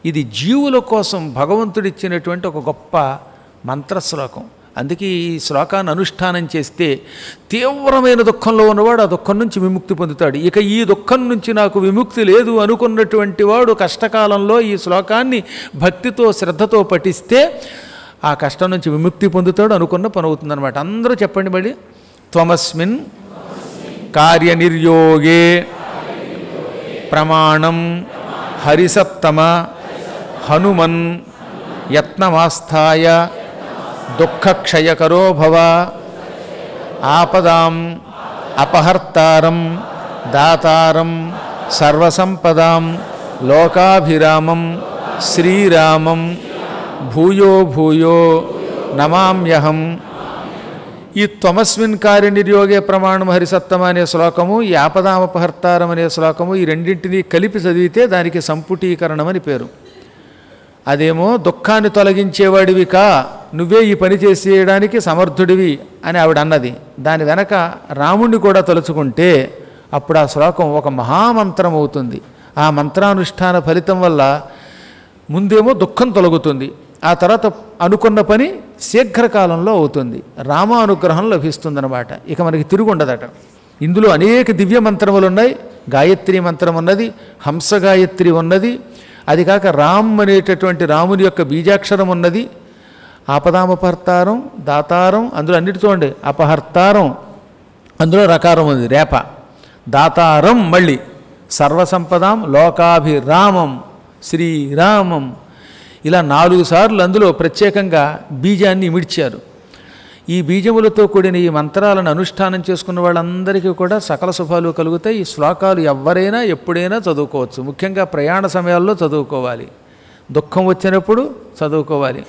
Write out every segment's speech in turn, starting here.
ఇది జీవుల కోసం భగవంతుడిచ్చినటువంటి ఒక గొప్ప మంత్రశ్లోకం. అందుకే ఈ శ్లోకాన్ని అనుష్ఠానం చేస్తే తీవ్రమైన దుఃఖంలో ఉన్నవాడు ఆ దుఃఖం నుంచి విముక్తి పొందుతాడు. ఇక ఈ దుఃఖం నుంచి నాకు విముక్తి లేదు అనుకున్నటువంటి వాడు కష్టకాలంలో ఈ శ్లోకాన్ని భక్తితో శ్రద్ధతో పఠిస్తే ఆ కష్టం నుంచి విముక్తి పొందుతాడు, అనుకున్న పని అవుతుందన్నమాట. అందరూ చెప్పండి మళ్ళీ. త్వమస్మిన్ కార్యనిర్యోగే ప్రమాణం హరిసత్తమ హనుమన్ యత్నమాస్థాయ దుఃఖక్షయకరో భవ ఆపదాం అపహర్తారం దాతారం సర్వసంపదాం లోకాభిరామం శ్రీరామం భూయో భూయో నమామ్యహం. ఈ త్వమస్మిన్ కార్యనిర్యోగే ప్రమాణం హరిసత్తమ అనే శ్లోకము, ఈ ఆపదామపహర్తారం అనే శ్లోకము, ఈ రెండింటినీ కలిపి చదివితే దానికి సంపుటీకరణం అని పేరు. అదేమో దుఃఖాన్ని తొలగించేవాడివి కా, నువ్వే ఈ పని చేసేయడానికి సమర్థుడివి అని ఆవిడ అన్నది. దాని వెనక రాముణ్ణి కూడా తలుచుకుంటే అప్పుడు ఆ శ్లోకం ఒక మహామంత్రం అవుతుంది. ఆ మంత్రానుష్ఠాన ఫలితం వల్ల ముందేమో దుఃఖం తొలగుతుంది, ఆ తర్వాత అనుకున్న పని శీఘ్రకాలంలో అవుతుంది, రామానుగ్రహం లభిస్తుందన్నమాట. ఇక మనకి తిరుగుండదట. ఇందులో అనేక దివ్య మంత్రములు ఉన్నాయి. గాయత్రి మంత్రం ఉన్నది, హంస గాయత్రి ఉన్నది, అది కాక రామ్ అనేటటువంటి రాముని యొక్క బీజాక్షరం ఉన్నది. ఆపదామపహర్తారం దాతారం అందులో అన్నిటి చూడండి, అపహర్తారం అందులో రకారం ఉంది రేప, దాతారం మళ్ళీ సర్వసంపదాం లోకాభిరామం శ్రీరామం, ఇలా 4 సార్లు అందులో ప్రత్యేకంగా బీజాన్ని ఇమిడ్చారు. ఈ బీజములతో కూడిన ఈ మంత్రాలను అనుష్ఠానం చేసుకున్న వాళ్ళందరికీ కూడా సకల శుభాలు కలుగుతాయి. ఈ శ్లోకాలు ఎవరైనా ఎప్పుడైనా చదువుకోవచ్చు. ముఖ్యంగా ప్రయాణ సమయాల్లో చదువుకోవాలి, దుఃఖం వచ్చినప్పుడు చదువుకోవాలి,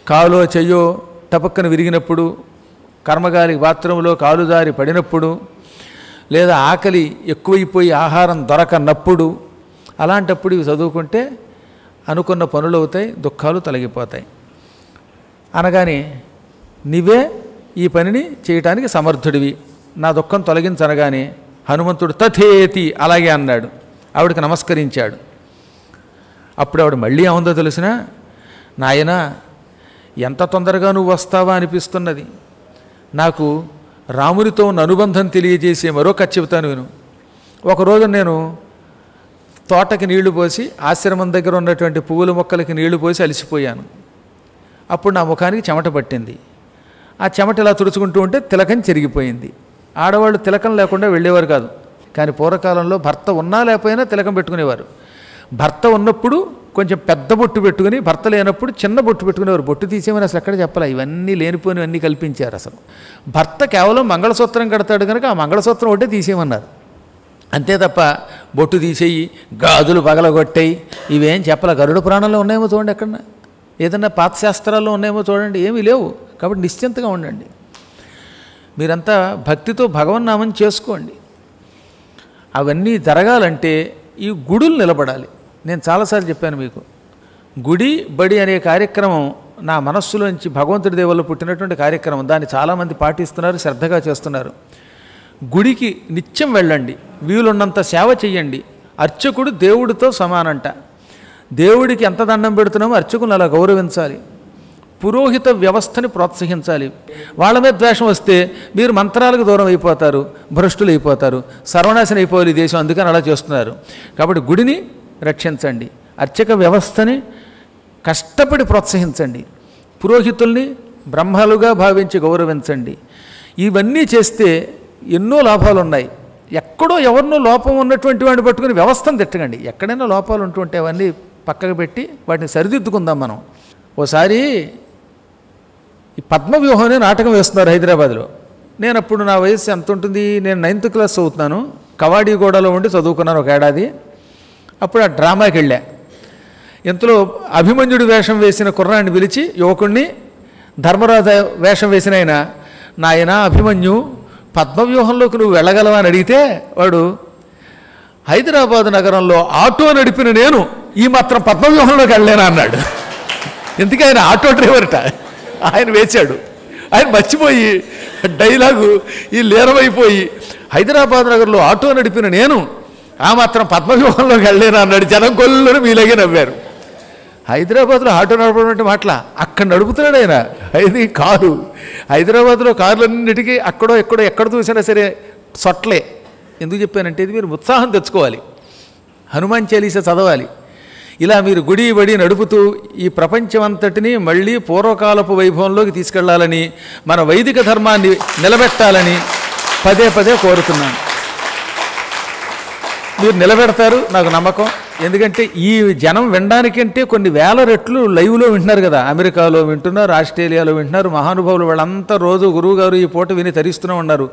కాలో చెయ్యో టపక్కన విరిగినప్పుడు, కర్మగాలి బాత్రూంలో కాలు జారి పడినప్పుడు, లేదా ఆకలి ఎక్కువైపోయి ఆహారం దొరకనప్పుడు, అలాంటప్పుడు ఇవి చదువుకుంటే అనుకున్న పనులు అవుతాయి, దుఃఖాలు తొలగిపోతాయి. అనగానే నీవే ఈ పనిని చేయటానికి సమర్థుడివి, నా దుఃఖం తొలగించనగానే హనుమంతుడు తథేతి అలాగే అన్నాడు. ఆవిడకి నమస్కరించాడు. అప్పుడు ఆవిడ మళ్ళీ ఏముందో తెలిసిన, నాయన ఎంత తొందరగా నువ్వు వస్తావా అనిపిస్తున్నది. నాకు రామునితో ఉన్న అనుబంధం తెలియజేసే మరో కథ చెబుతాను విను. ఒకరోజు నేను తోటకి నీళ్లు పోసి, ఆశ్రమం దగ్గర ఉన్నటువంటి పువ్వుల మొక్కలకి నీళ్లు పోసి అలసిపోయాను. అప్పుడు నా ముఖానికి చెమట పట్టింది. ఆ చెమట ఇలా తుడుచుకుంటూ ఉంటే తిలకం చెరిగిపోయింది. ఆడవాళ్ళు తిలకం లేకుండా వెళ్ళేవారు కాదు, కానీ పూర్వకాలంలో భర్త ఉన్నా లేకపోయినా తిలకం పెట్టుకునేవారు. భర్త ఉన్నప్పుడు కొంచెం పెద్ద బొట్టు పెట్టుకుని, భర్త లేనప్పుడు చిన్న బొట్టు పెట్టుకునేవారు. బొట్టు తీసేమని అసలు ఎక్కడ చెప్పాలి, ఇవన్నీ లేనిపోయినవన్నీ కల్పించారు. అసలు భర్త కేవలం మంగళసూత్రం కడతాడు కనుక ఆ మంగళసూత్రం ఒకటే తీసేయమన్నారు, అంతే తప్ప బొట్టు తీసేయి, గాజులు పగలగొట్టాయి ఇవేం చెప్పాల. గరుడ పురాణంలో ఉన్నాయేమో చూడండి, ఎక్కడన్నా ఏదన్నా పాత శాస్త్రాల్లో ఉన్నాయేమో చూడండి, ఏమీ లేవు. కాబట్టి నిశ్చింతగా ఉండండి. మీరంతా భక్తితో భగవన్నామం చేసుకోండి. అవన్నీ జరగాలంటే ఈ గుడులు నిలబడాలి. నేను చాలాసార్లు చెప్పాను మీకు, గుడి బడి అనే కార్యక్రమం నా మనస్సులోంచి భగవంతుడి దేవుల్లో పుట్టినటువంటి కార్యక్రమం. దాన్ని చాలామంది పాటిస్తున్నారు, శ్రద్ధగా చేస్తున్నారు. గుడికి నిత్యం వెళ్ళండి, వీలున్నంత సేవ చెయ్యండి. అర్చకుడు దేవుడితో సమానంట. దేవుడికి ఎంత దండం పెడుతున్నామో అర్చకులను అలా గౌరవించాలి. పురోహిత వ్యవస్థని ప్రోత్సహించాలి. వాళ్ళ మీద ద్వేషం వస్తే మీరు మంత్రాలకు దూరం అయిపోతారు, భ్రష్టులు అయిపోతారు, సర్వనాశనం అయిపోవాలి ఈ దేశం. అందుకని అలా చేస్తున్నారు. కాబట్టి గుడిని రక్షించండి, అర్చక వ్యవస్థని కష్టపడి ప్రోత్సహించండి, పురోహితుల్ని బ్రహ్మలుగా భావించి గౌరవించండి. ఇవన్నీ చేస్తే ఎన్నో లాభాలు ఉన్నాయి. ఎక్కడో ఎవరినో లోపం ఉన్నటువంటి వాడిని పట్టుకుని వ్యవస్థను తిట్టకండి. ఎక్కడైనా లోపాలు ఉంటుంటే అవన్నీ పక్కకు పెట్టి వాటిని సరిదిద్దుకుందాం మనం. ఓసారి ఈ పద్మవ్యూహం అనే నాటకం వేస్తున్నారు హైదరాబాద్లో. నేను అప్పుడు నా వయసు ఎంత ఉంటుంది, నేను 9th క్లాస్ చదువుతున్నాను, కవాడిగూడలో ఉండి చదువుకున్నాను ఒక ఏడాది. అప్పుడు ఆ డ్రామాకి వెళ్ళా. ఇంతలో అభిమన్యుడి వేషం వేసిన కుర్రాన్ని పిలిచి, యువకుణ్ణి ధర్మరాజ వేషం వేసిన ఆయన, నాయన అభిమన్యు పద్మవ్యూహంలోకి నువ్వు వెళ్ళగలవా అని అడిగితే వాడు, హైదరాబాద్ నగరంలో ఆటో నడిపిన నేను ఈ మాత్రం పద్మవ్యూహంలోకి వెళ్ళలేనా అన్నాడు. ఎందుకు ఆయన ఆటో డ్రైవర్ట, ఆయన వేశాడు. ఆయన మర్చిపోయి డైలాగు ఈ లీనమైపోయి, హైదరాబాద్ నగరంలో ఆటో నడిపిన నేను ఆ మాత్రం పద్మవ్యూహంలోకి వెళ్ళలేను అన్నాడు. జనం కొల్లుని మీలాగే నవ్వారు. హైదరాబాద్లో ఆటో నడపడం మాటల అక్కడ నడుపుతున్నాడు ఆయన. ఇది కారు. హైదరాబాద్లో కార్లన్నిటికీ అక్కడో ఎక్కడ చూసినా సరే సొట్లే. ఎందుకు చెప్పానంటే ఇది మీరు ఉత్సాహం తెచ్చుకోవాలి, హనుమాన్ చాలీసా చదవాలి. ఇలా మీరు గుడి బడి నడుపుతూ ఈ ప్రపంచమంతటినీ మళ్ళీ పూర్వకాలపు వైభవంలోకి తీసుకెళ్లాలని, మన వైదిక ధర్మాన్ని నిలబెట్టాలని పదే పదే కోరుతున్నాను. మీరు నిలబెడతారు నాకు నమ్మకం. ఎందుకంటే ఈ జనం వినడానికంటే కొన్ని వేల రెట్లు లైవ్లో వింటున్నారు కదా. అమెరికాలో వింటున్నారు, ఆస్ట్రేలియాలో వింటున్నారు. మహానుభావులు వాళ్ళంతా రోజు గురువుగారు ఈ పూట విని తరిస్తూనే ఉన్నారు.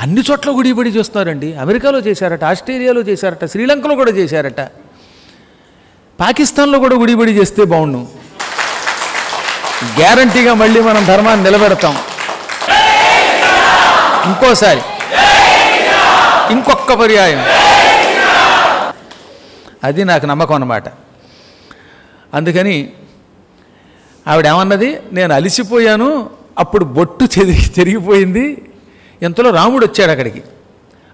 అన్ని చోట్ల గుడిబడి చేస్తున్నారండి. అమెరికాలో చేశారట, ఆస్ట్రేలియాలో చేశారట, శ్రీలంకలో కూడా చేశారట, పాకిస్తాన్లో కూడా గుడిబడి చేస్తే బాగుండు. గ్యారంటీగా మళ్ళీ మనం ధర్మాన్ని నిలబెడతాం. ఇంకోసారి ఇంకొక పర్యాయం, అది నాకు నమ్మకం అన్నమాట. అందుకని ఆవిడేమన్నది, నేను అలిసిపోయాను, అప్పుడు బొట్టు చెరిగిపోయింది. ఇంతలో రాముడు వచ్చాడు అక్కడికి.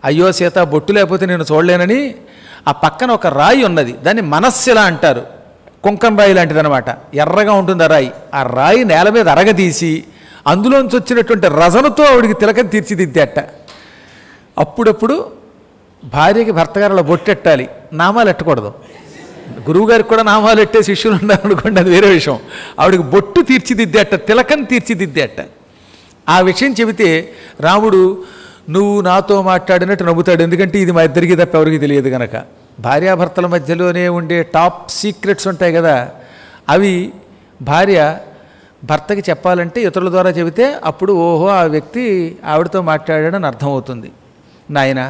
అయ్యో సీత, బొట్టు లేకపోతే నేను చూడలేనని ఆ పక్కన ఒక రాయి ఉన్నది, దాన్ని మనస్సిలా అంటారు, కుంకం రాయి లాంటిదనమాట, ఎర్రగా ఉంటుంది ఆ రాయి. ఆ రాయి నేల మీద అరగదీసి అందులోంచి వచ్చినటువంటి రజనతో ఆవిడికి తిలకం తీర్చిదిద్దేట. అప్పుడప్పుడు భార్యకి భర్తగారు అలా బొట్టెట్టాలి, నామాలు ఎట్టకూడదు. గురువుగారికి కూడా నామాలు ఎట్టే శిష్యులు ఉన్నారనుకోండి, అది వేరే విషయం. ఆవిడికి బొట్టు తీర్చిదిద్దేట, తిలకం తీర్చిదిద్దేట. ఆ విషయం చెబితే రాముడు నువ్వు నాతో మాట్లాడినట్టు నవ్వుతాడు. ఎందుకంటే ఇది మా ఇద్దరికి తప్ప ఎవరికి తెలియదు కనుక. భార్యాభర్తల మధ్యలోనే ఉండే టాప్ సీక్రెట్స్ ఉంటాయి కదా, అవి భార్య భర్తకి చెప్పాలంటే ఇతరుల ద్వారా చెబితే అప్పుడు ఓహో ఆ వ్యక్తి ఆవిడతో మాట్లాడాడని అర్థమవుతుంది. నాయన,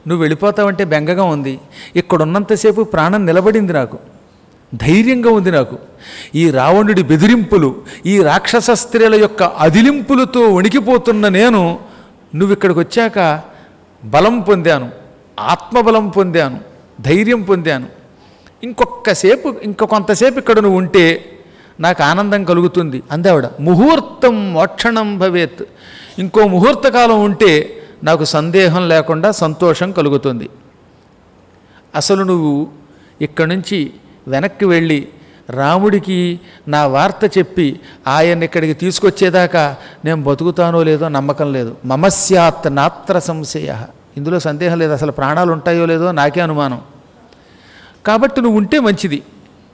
నువ్వు వెళ్ళిపోతావంటే బెంగగా ఉంది. ఇక్కడున్నంతసేపు ప్రాణం నిలబడింది, నాకు ధైర్యంగా ఉంది. నాకు ఈ రావణుడి బెదిరింపులు, ఈ రాక్షస స్త్రీల యొక్క అదిలింపులతో వణికిపోతున్న నేను నువ్వు ఇక్కడికి వచ్చాక బలం పొందాను, ఆత్మబలం పొందాను, ధైర్యం పొందాను. ఇంకొంతసేపు ఇక్కడ నువ్వు ఉంటే నాకు ఆనందం కలుగుతుంది అందావిడ. ముహూర్తం మోక్షణం భవేత్, ఇంకో ముహూర్తకాలం ఉంటే నాకు సందేహం లేకుండా సంతోషం కలుగుతుంది. అసలు నువ్వు ఇక్కడి నుంచి వెనక్కి వెళ్ళి రాముడికి నా వార్త చెప్పి ఆయన ఇక్కడికి తీసుకొచ్చేదాకా నేను బతుకుతానో లేదో నమ్మకం లేదు. మమస్యాత్ నాత్ర సంశయ, ఇందులో సందేహం లేదు. అసలు ప్రాణాలు ఉంటాయో లేదో నాకే అనుమానం. కాబట్టి నువ్వు ఉంటే మంచిది,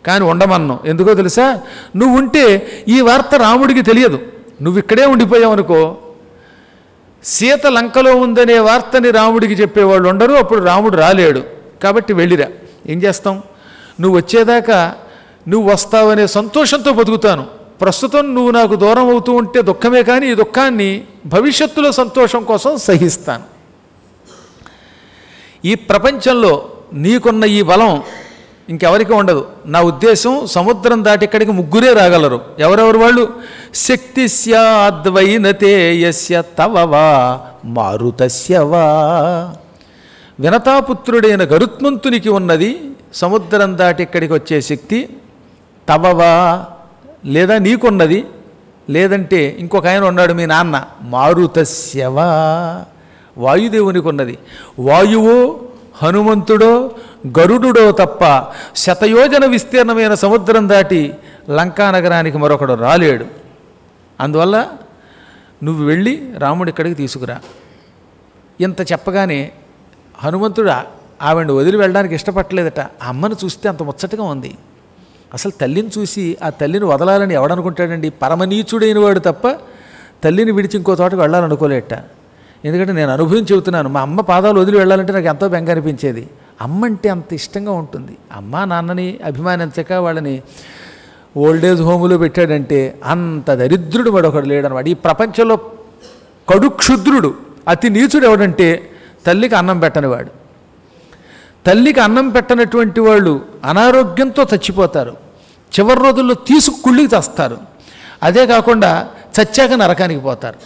కానీ ఉండమన్నావు. ఎందుకో తెలుసా, నువ్వు ఉంటే ఈ వార్త రాముడికి తెలియదు. నువ్వు ఇక్కడే ఉండిపోయావనుకో, సీత లంకలో ఉందనే వార్తని రాముడికి చెప్పేవాళ్ళు ఉండరు, అప్పుడు రాముడు రాలేడు. కాబట్టి వెళ్ళిరా. ఏం చేస్తాం, నువ్వు వచ్చేదాకా నువ్వు వస్తావనే సంతోషంతో బతుకుతాను. ప్రస్తుతం నువ్వు నాకు దూరం అవుతూ ఉంటే దుఃఖమే, కానీ ఈ దుఃఖాన్ని భవిష్యత్తులో సంతోషం కోసం సహిస్తాను. ఈ ప్రపంచంలో నీకున్న ఈ బలం ఇంకెవరికి ఉండదు. నా ఉద్దేశం, సముద్రం దాటి ఇక్కడికి ముగ్గురే రాగలరు. ఎవరెవరు వాళ్ళు? శక్తి స్యాద్వైనతే యస్య తవవా మారుతస్యవా. వినతాపుత్రుడైన గరుత్మంతునికి ఉన్నది సముద్రం దాటి ఇక్కడికి వచ్చే శక్తి. తవవా లేదా నీకున్నది, లేదంటే ఇంకొక ఆయన ఉన్నాడు మీ నాన్న, మారుతస్యవా వాయుదేవునికి ఉన్నది. వాయువో హనుమంతుడో గరుడుడో తప్ప శతయోజన విస్తీర్ణమైన సముద్రం దాటి లంకానగరానికి మరొకడు రాలేడు. అందువల్ల నువ్వు వెళ్ళి రాముడి ఇక్కడికి తీసుకురా. ఇంత చెప్పగానే హనుమంతుడు ఆవిడ వదిలి వెళ్ళడానికి ఇష్టపడలేదట. ఆ అమ్మను చూస్తే అంత ముచ్చటగా ఉంది. అసలు తల్లిని చూసి ఆ తల్లిని వదలాలని ఎవడనుకుంటాడండి? పరమనీచుడైన వాడు తప్ప తల్లిని విడిచి ఇంకో చోటకు వెళ్ళాలనుకోలేట. ఎందుకంటే నేను అనుభవం చెబుతున్నాను. మా అమ్మ పాదాలు వదిలి వెళ్ళాలంటే నాకు ఎంతో బెంగ అనిపించేది. అమ్మ అంటే అంత ఇష్టంగా ఉంటుంది. అమ్మ నాన్నని అభిమానించక వాళ్ళని ఓల్డేజ్ హోములో పెట్టాడంటే అంత దరిద్రుడు వాడొకడు లేడనమాట. ఈ ప్రపంచంలో కడు క్షుద్రుడు, అతి నీచుడు ఎవడంటే తల్లికి అన్నం పెట్టనివాడు. తల్లికి అన్నం పెట్టనటువంటి వాళ్ళు అనారోగ్యంతో చచ్చిపోతారు. చివరి రోజుల్లో కుళ్ళికి చస్తారు. అదే కాకుండా చచ్చాక నరకానికి పోతారు.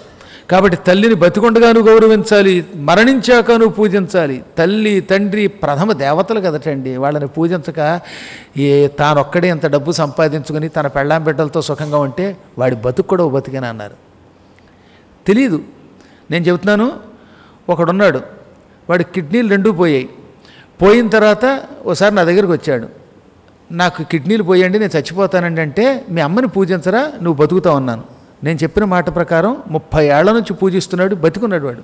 కాబట్టి తల్లిని బతికొండగాను గౌరవించాలి, మరణించాకను పూజించాలి. తల్లి తండ్రి ప్రథమ దేవతలు కదటండి. వాళ్ళని పూజించక తానొక్కడే ఎంత డబ్బు సంపాదించుకొని తన పెళ్ళాం బిడ్డలతో సుఖంగా ఉంటే వాడి బతుకు కూడా బతికేనా అన్నారు. తెలీదు. నేను చెబుతున్నాను, ఒకడున్నాడు, వాడి కిడ్నీలు రెండూ పోయాయి. పోయిన తర్వాత ఓసారి నా దగ్గరికి వచ్చాడు. నాకు కిడ్నీలు పోయండి, నేను చచ్చిపోతానండి అంటే, మీ అమ్మని పూజించరా, నువ్వు బతుకుతావు అన్నాను. నేను చెప్పిన మాట ప్రకారం 30 ఏళ్ల నుంచి పూజిస్తున్నాడు, బతికున్నాడు వాడు.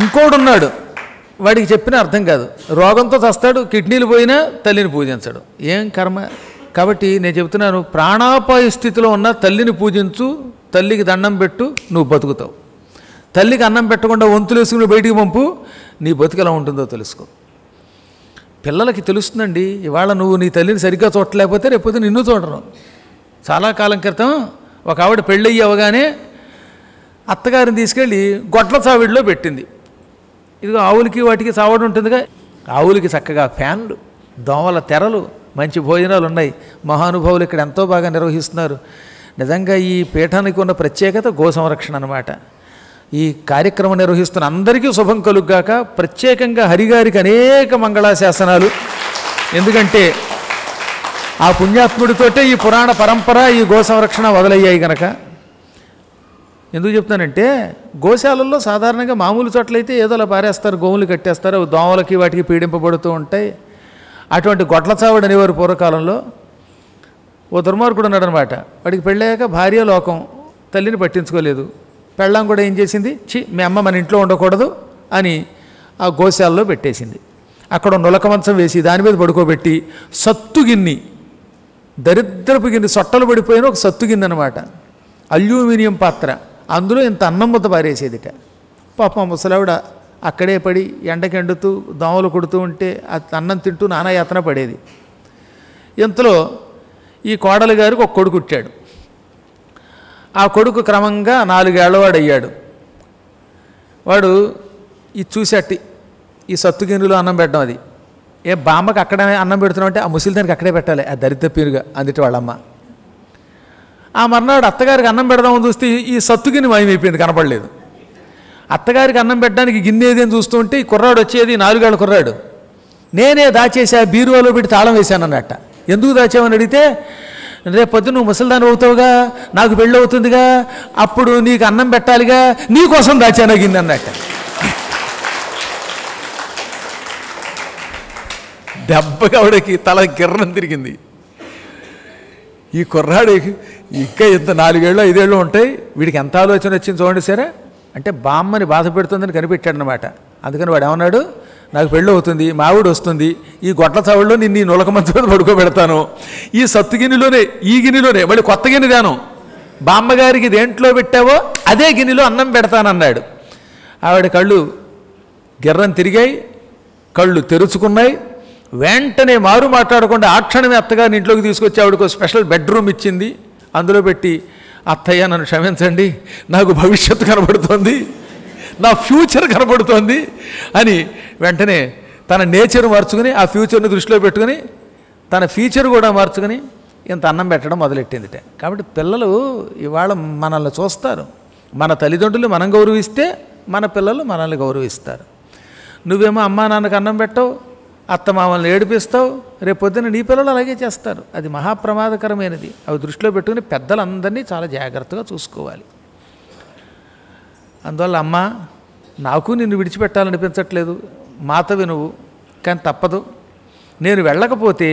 ఇంకోడున్నాడు, వాడికి చెప్పిన అర్థం కాదు, రోగంతో చస్తాడు, కిడ్నీలు పోయినా తల్లిని పూజించడు. ఏం కర్మ. కాబట్టి నేను చెబుతున్నాను, ప్రాణాపాయ స్థితిలో ఉన్న తల్లిని పూజించు, తల్లికి దండం పెట్టు, నువ్వు బతుకుతావు. తల్లికి అన్నం పెట్టకుండా వంతులు వేసుకుని బయటికి పంపు, నీ బతుకు ఎలా ఉంటుందో తెలుసుకో. పిల్లలకి తెలుస్తుందండి. ఇవాళ నువ్వు నీ తల్లిని సరిగ్గా చూడలేకపోతే రేపొద్దు నిన్ను చూడరు. చాలా కాలం క్రితం ఒక ఆవిడ పెళ్ళయ్యి అవగానే అత్తగారిని తీసుకెళ్ళి గొడ్ల చావిడిలో పెట్టింది. ఇదిగో ఆవులకి వాటికి చావడం ఉంటుందిగా, ఆవులకి చక్కగా ఫ్యాన్లు, దోమల తెరలు, మంచి భోజనాలు ఉన్నాయి. మహానుభావులు ఇక్కడ ఎంతో బాగా నిర్వహిస్తున్నారు. నిజంగా ఈ పీఠానికి ఉన్న ప్రత్యేకత గో సంరక్షణ అన్నమాట. ఈ కార్యక్రమం నిర్వహిస్తున్న అందరికీ శుభం కలుగ్గాక. ప్రత్యేకంగా హరిగారికి అనేక మంగళాశాసనాలు. ఎందుకంటే ఆ పుణ్యాత్ముడితోటే ఈ పురాణ పరంపర, ఈ గో సంరక్షణ మొదలయ్యాయి కనుక. ఎందుకు చెప్తానంటే, గోశాలల్లో సాధారణంగా మామూలు చోట్లయితే ఏదో అలా పారేస్తారు, గోవులు కట్టేస్తారు, దోమలకి వాటికి పీడింపబడుతూ ఉంటాయి. అటువంటి గొడ్ల చావడి అనేవారు పూర్వకాలంలో. ఓ దుర్మార్గుడు ఉన్నాడనమాట. వాడికి పెళ్ళాక భార్య లోకం, తల్లిని పట్టించుకోలేదు. పెళ్ళాం కూడా ఏం చేసింది, మీ అమ్మ మన ఇంట్లో ఉండకూడదు అని ఆ గోశాలలో పెట్టేసింది. అక్కడ నులక మంచం వేసి దాని మీద పడుకోబెట్టి సత్తు గిన్నె, దరిద్రపు గిన్నె, సొట్టలు పడిపోయిన ఒక సత్తు గిన్నె అనమాట, అల్యూమినియం పాత్ర, అందులో ఇంత అన్నం ముద్ద పారేసేదిట. పాపం ముసలావిడ అక్కడే పడి ఎండకెండుతూ దోమలు కొడుతూ ఉంటే అన్నం తింటూ నానా యాతన పడేది. ఇంతలో ఈ కోడలి గారికి ఒక కొడుకు పుట్టాడు. ఆ కొడుకు క్రమంగా 4 ఏళ్లవాడు అయ్యాడు. వాడు ఇది చూసేటి ఈ సత్తు గిన్నెలో అన్నం పెట్టడం. అది ఏ బామ్మకి అక్కడే అన్నం పెడుతున్నావు అంటే, ఆ ముసలిదానికి అక్కడే పెట్టాలి, ఆ దరిద్ర పీరుగా అందుటి వాళ్ళమ్మ. ఆ మర్నాడు అత్తగారికి అన్నం పెడదామని చూస్తే ఈ సత్తు గిన్నె మాయమైపోయింది, కనపడలేదు. అత్తగారికి అన్నం పెట్టడానికి గిన్నె ఏది అని చూస్తూ ఉంటే ఈ కుర్రాడు వచ్చేది, 4 ఏళ్ల కుర్రాడు. నేనే దాచేసా, బీరువాలో పెట్టి తాళం వేశాను అన్నట్ట. ఎందుకు దాచామని అడిగితే, రేపు పొద్దు నువ్వు ముసలిదాన్ని అవుతావుగా, నాకు పెళ్ళి అవుతుందిగా, అప్పుడు నీకు అన్నం పెట్టాలిగా, నీకోసం దాచాను గిన్నె అన్నట్ట. దెబ్బగా ఆవిడకి తల గిర్రం తిరిగింది. ఈ కుర్రాడు ఇంకా ఇంత 4 ఏళ్ళు 5 ఏళ్ళు ఉంటాయి, వీడికి ఎంత ఆలోచన వచ్చింది చూడండి సరే. అంటే బామ్మని బాధ పెడుతుందని కనిపెట్టాడనమాట. అందుకని వాడు ఏమన్నాడు, నాకు పెళ్ళి అవుతుంది, మా ఆవిడ వస్తుంది, ఈ గొడ్ల చావుల్లో నిన్ను ఈ నులక మంచం మీద పడుకోబెడతాను, ఈ సత్తు గిన్నెలోనే, ఈ గిన్నెలోనే, మళ్ళీ కొత్త గిన్నె దాను, బామ్మగారికి దేంట్లో పెట్టావో అదే గిన్నెలో అన్నం పెడతానన్నాడు. ఆవిడ కళ్ళు గిర్రం తిరిగాయి, కళ్ళు తెరుచుకున్నాయి. వెంటనే మారు మాట్లాడకుండా ఆ క్షణమే అత్తగారిని ఇంట్లోకి తీసుకొచ్చి ఆవిడకు స్పెషల్ బెడ్రూమ్ ఇచ్చింది. అందులో పెట్టి, అత్తయ్య నన్ను క్షమించండి, నాకు భవిష్యత్తు కనబడుతోంది, నా ఫ్యూచర్ కనబడుతోంది అని వెంటనే తన నేచర్ మార్చుకుని, ఆ ఫ్యూచర్ని దృష్టిలో పెట్టుకుని తన ఫీచర్ కూడా మార్చుకుని ఇంత అన్నం పెట్టడం మొదలెట్టిందిట. కాబట్టి పిల్లలు ఇవాళ మనల్ని చూస్తారు. మన తల్లిదండ్రులు మనం గౌరవిస్తే మన పిల్లలు మనల్ని గౌరవిస్తారు. నువ్వేమో అమ్మా నాన్నకు అన్నం పెట్టవు, అత్త మామల్ని ఏడిపిస్తావు, రేపు పొద్దున్న నీ పిల్లలు అలాగే చేస్తారు. అది మహాప్రమాదకరమైనది. అవి దృష్టిలో పెట్టుకుని పెద్దలందరినీ చాలా జాగ్రత్తగా చూసుకోవాలి. అందువల్ల అమ్మ, నాకు నిన్ను విడిచిపెట్టాలనిపించట్లేదు, మాతవి నువ్వు, కానీ తప్పదు. నేను వెళ్ళకపోతే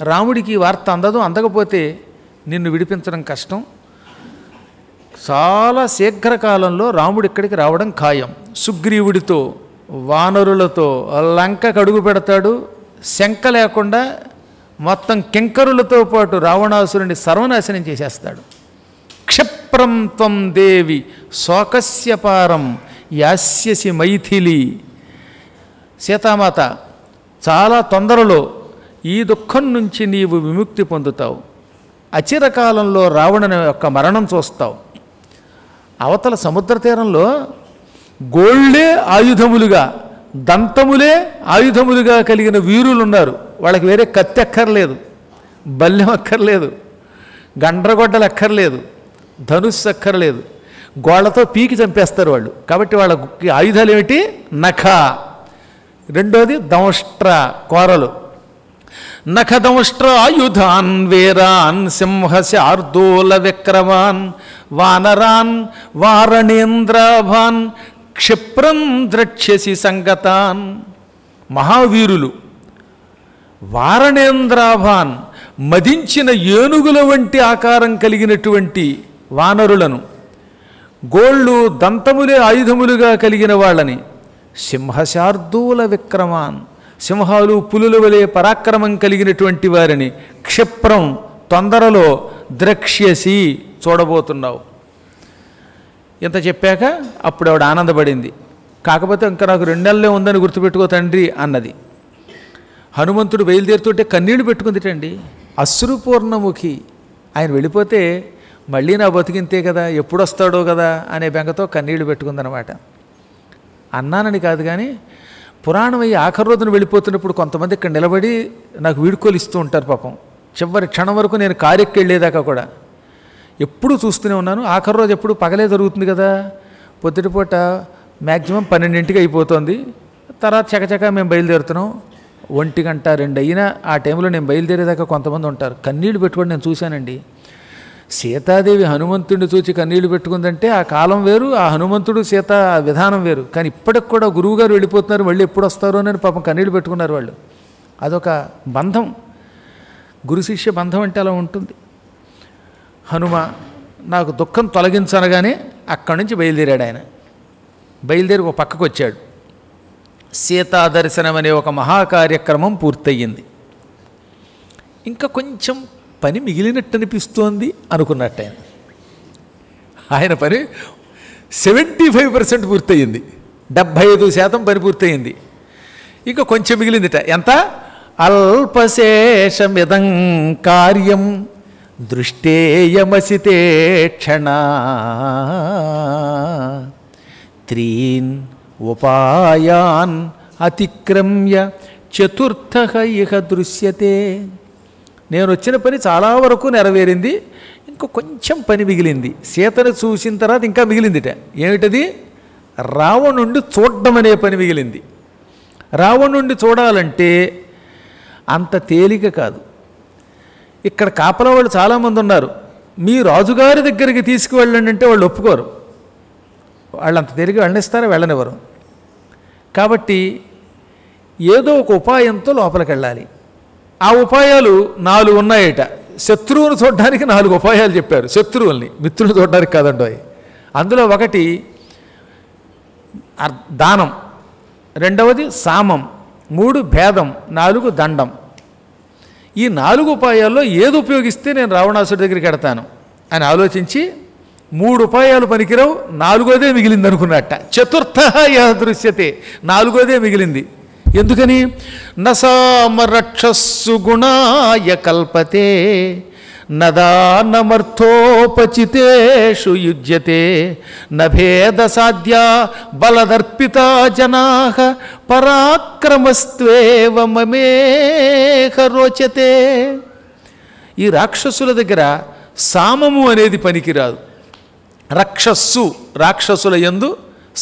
రాముడికి ఈ వార్త అందకపోతే నిన్ను విడిపించడం కష్టం. చాలా శీఘ్రకాలంలో రాముడు ఇక్కడికి రావడం ఖాయం. సుగ్రీవుడితో, వానరులతో లంక కడుగు పెడతాడు. శంక లేకుండా మొత్తం కింకరులతో పాటు రావణాసురుని సర్వనాశనం చేసేస్తాడు. క్షిప్రం త్వం దేవి శోకస్య పారం యాస్యసి మైథిలి. సీతామాత, చాలా తొందరలో ఈ దుఃఖం నుంచి నీవు విముక్తి పొందుతావు. అచిరకాలంలో రావణుని యొక్క మరణం చూస్తావు. అవతల సముద్ర తీరంలో గోళ్ళే ఆయుధములుగా, దంతములే ఆయుధములుగా కలిగిన వీరులు ఉన్నారు. వాళ్ళకి వేరే కత్తి అక్కర్లేదు, బల్లెం అక్కర్లేదు, గండ్రగొడ్డలు అక్కర్లేదు, ధనుస్సు అక్కర్లేదు, గోళ్లతో పీకి చంపేస్తారు వాళ్ళు. కాబట్టి వాళ్ళకి ఆయుధాలు ఏమిటి? నఖ, రెండోది దంష్ట్ర, కోరలు. నఖదంష్ట్రాయుధాన్ వీరాన్ సింహశార్దూల విక్రమాన్ వానరాన్ వారణేంద్రాభాన్ క్షిప్రం ద్రక్ష్యసి సంగతాన్. మహావీరులు వారణేంద్రాభాన్ మదించిన ఏనుగుల వంటి ఆకారం కలిగినటువంటి వానరులను, గోళ్ళు దంతములే ఆయుధములుగా కలిగిన వాళ్ళని, సింహశార్దూల విక్రమాన్ సింహాలు పులుల వలె పరాక్రమం కలిగినటువంటి వారిని, క్షిప్రం తొందరలో ద్రక్ష్యసి చూడబోతున్నావు. ఇంత చెప్పాక అప్పుడు ఆవిడ ఆనందపడింది. కాకపోతే ఇంకా నాకు 2 నెలలే ఉందని గుర్తుపెట్టుకో తండ్రి అన్నది. హనుమంతుడు బయలుదేరుతుంటే కన్నీళ్లు పెట్టుకుందిటండి. అశ్రుపూర్ణముఖి. ఆయన వెళ్ళిపోతే మళ్ళీ నా బతికింతే కదా, ఎప్పుడు వస్తాడో కదా అనే బెంగతో కన్నీళ్లు పెట్టుకుందనమాట. అన్నానని కాదు కానీ పురాణం అయ్యి ఆఖరి రోజున వెళ్ళిపోతున్నప్పుడు కొంతమంది ఇక్కడ నిలబడి నాకు వీడుకోలు ఇస్తూ ఉంటారు పాపం. చివరి క్షణం వరకు నేను కారెక్కి వెళ్ళేదాకా కూడా ఎప్పుడూ చూస్తూనే ఉన్నాను. ఆఖరి రోజు ఎప్పుడు పగలే జరుగుతుంది కదా, పొద్దుటిపూట మ్యాక్సిమం 12ంటికి అయిపోతుంది. తర్వాత చకచక మేము బయలుదేరుతున్నాం. 1 గంట 2 అయినా ఆ టైంలో నేను బయలుదేరేదాకా కొంతమంది ఉంటారు. కన్నీళ్లు పెట్టుకోండి నేను చూశానండి. సీతాదేవి హనుమంతుడిని చూచి కన్నీళ్లు పెట్టుకుందంటే ఆ కాలం వేరు, ఆ హనుమంతుడు సీత విధానం వేరు. కానీ ఇప్పటికి కూడా గురువుగారు వెళ్ళిపోతున్నారు, మళ్ళీ ఎప్పుడు వస్తారో అని పాపం కన్నీళ్లు పెట్టుకున్నారు వాళ్ళు. అదొక బంధం, గురు శిష్య బంధం అంటే అలా ఉంటుంది. హనుమ నాకు దుఃఖం తొలగించనగానే అక్కడి నుంచి బయలుదేరాడు ఆయన. బయలుదేరి ఒక పక్కకు వచ్చాడు. సీతా దర్శనం అనే ఒక మహాకార్యక్రమం పూర్తయింది. ఇంకా కొంచెం పని మిగిలినట్టు అనిపిస్తోంది అనుకున్నట్టు ఆయన పని 75% పూర్తయింది. 75% పని పూర్తయింది. ఇంకా కొంచెం మిగిలిందిట. ఎంత? అల్పశేషమిదం కార్యం దృష్టేయమసితే క్షణ 3 ఉపాయాన్ అతిక్రమ్య 4థః ఇహ దృశ్యతే. నేను వచ్చిన పని చాలా వరకు నెరవేరింది, ఇంకా కొంచెం పని మిగిలింది. సీతను చూసిన తర్వాత ఇంకా మిగిలిందిట. ఏమిటది? రావణుండి చూడడం అనే పని మిగిలింది. రావణుండి చూడాలంటే అంత తేలిక కాదు. ఇక్కడ కాపలా వాళ్ళు చాలామంది ఉన్నారు. మీ రాజుగారి దగ్గరికి తీసుకువెళ్ళండి అంటే వాళ్ళు ఒప్పుకోరు. వాళ్ళు అంత తేలిక వెళ్ళనిస్తారా? వెళ్ళనివ్వరు. కాబట్టి ఏదో ఒక ఉపాయంతో లోపలికి వెళ్ళాలి. ఆ ఉపాయాలు 4 ఉన్నాయట. శత్రువును చూడడానికి 4 ఉపాయాలు చెప్పారు. శత్రువుల్ని, మిత్రులు చూడడానికి కాదండి. అందులో ఒకటి దానం, 2వది సామం, 3 భేదం, 4 దండం. ఈ 4 ఉపాయాల్లో ఏది ఉపయోగిస్తే నేను రావణాసుడి దగ్గరికి వెడతాను అని ఆలోచించి 3 ఉపాయాలు పనికిరావు, 4వదే మిగిలింది అనుకున్నట్ట. 4థః ఇహ దృశ్యతే, 4వదే మిగిలింది. ఎందుకని? నసామరక్షస్సు గుణాయ కల్పతే నదానమర్థోపచితేషు యుజ్యతే నభేద సాధ్యా బలదర్పితా జనాః పరాక్రమస్త్వేవ మమేహ రోచతే. ఈ రాక్షసుల దగ్గర సామము అనేది పనికిరాదు. రక్షస్సు రాక్షసుల యందు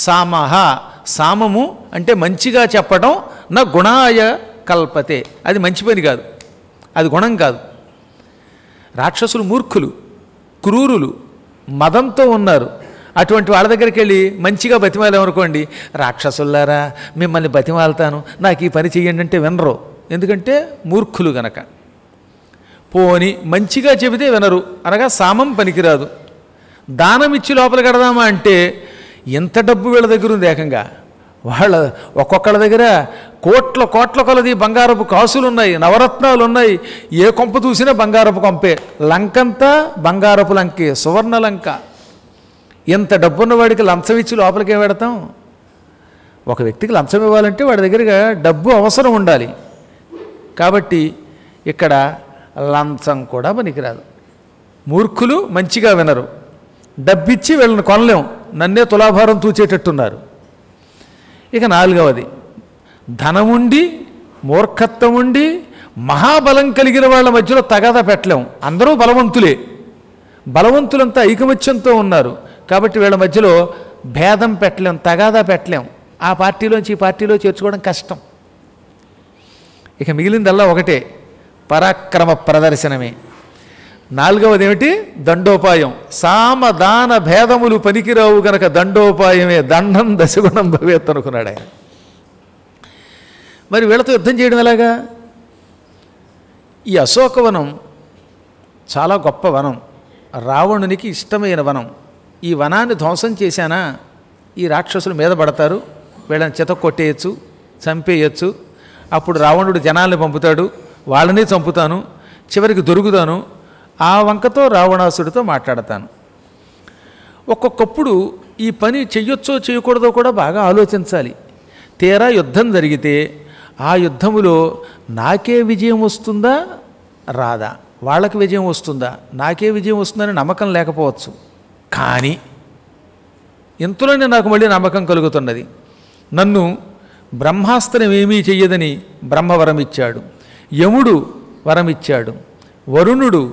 సామహ, సామము అంటే మంచిగా చెప్పడం, నా గుణాయ కల్పతే, అది మంచి పని కాదు, అది గుణం కాదు. రాక్షసులు మూర్ఖులు, క్రూరులు, మదంతో ఉన్నారు. అటువంటి వాళ్ళ దగ్గరికి వెళ్ళి మంచిగా బతిమాలేమనుకోండి, రాక్షసులారా మిమ్మల్ని బతిమాలతాను, నాకు ఈ పని చెయ్యండి అంటే వినరు. ఎందుకంటే మూర్ఖులు గనక. పోని మంచిగా చెబితే వినరు, అనగా సామం పనికిరాదు. దానం ఇచ్చి లోపల కడదామా అంటే ఎంత డబ్బు వీళ్ళ దగ్గర ఉంది. ఏకంగా వాళ్ళ ఒక్కొక్కళ్ళ దగ్గర కోట్ల కోట్ల కొలది బంగారపు కాసులు ఉన్నాయి, నవరత్నాలు ఉన్నాయి. ఏ కొంప చూసినా బంగారపు కొంపే. లంకంతా బంగారపు లంకే, సువర్ణ లంక. ఎంత డబ్బున్న వాడికి లంచం ఇచ్చి లోపలికి పెడతాం? ఒక వ్యక్తికి లంచం ఇవ్వాలంటే వాడి దగ్గరగా డబ్బు అవసరం ఉండాలి. కాబట్టి ఇక్కడ లంచం కూడా పనికిరాదు. మూర్ఖులు మంచిగా వినరు. డబ్బిచ్చి వీళ్ళని కొనలేం, నన్నే తులాభారం తూచేటట్టున్నారు. ఇక 4వది ధనముండి మూర్ఖత్వం ఉండి మహాబలం కలిగిన వాళ్ళ మధ్యలో తగాదా పెట్టలేం. అందరూ బలవంతులే, బలవంతులంతా ఐకమత్యంతో ఉన్నారు. కాబట్టి వీళ్ళ మధ్యలో భేదం పెట్టలేం, తగాదా పెట్టలేం. ఆ పార్టీలోంచి ఈ పార్టీలో చేర్చుకోవడం కష్టం. ఇక మిగిలిందల్లా ఒకటే, పరాక్రమ ప్రదర్శనమే. నాలుగవది ఏమిటి? దండోపాయం. సామదాన భేదములు పనికిరావు గనక దండోపాయమే దండం దశగుణం భవేత్ అనుకున్నాడు ఆయన. మరి వీళ్ళతో యుద్ధం చేయడం ఎలాగా? ఈ అశోకవనం చాలా గొప్ప వనం, రావణునికి ఇష్టమైన వనం. ఈ వనాన్ని ధ్వంసం చేశానా ఈ రాక్షసులు మీద పడతారు, వీళ్ళని చితక కొట్టేయచ్చు, చంపేయచ్చు. అప్పుడు రావణుడు జనాల్ని పంపుతాడు, వాళ్ళని చంపుతాను, చివరికి దొరుకుతాను. ఆ వంకతో రావణాసుడితో మాట్లాడతాను. ఒక్కొక్కప్పుడు ఈ పని చెయ్యొచ్చో చేయకూడదో కూడా బాగా ఆలోచించాలి. తీరా యుద్ధం జరిగితే ఆ యుద్ధములో నాకే విజయం వస్తుందా రాదా, వాళ్ళకి విజయం వస్తుందా, నాకే విజయం వస్తుందని నమ్మకం లేకపోవచ్చు. కానీ ఇంతలోనే నాకు మళ్ళీ నమ్మకం కలుగుతున్నది. నన్ను బ్రహ్మాస్త్రం ఏమీ చెయ్యదని బ్రహ్మవరం ఇచ్చాడు, యముడు వరం ఇచ్చాడు, వరుణుడు,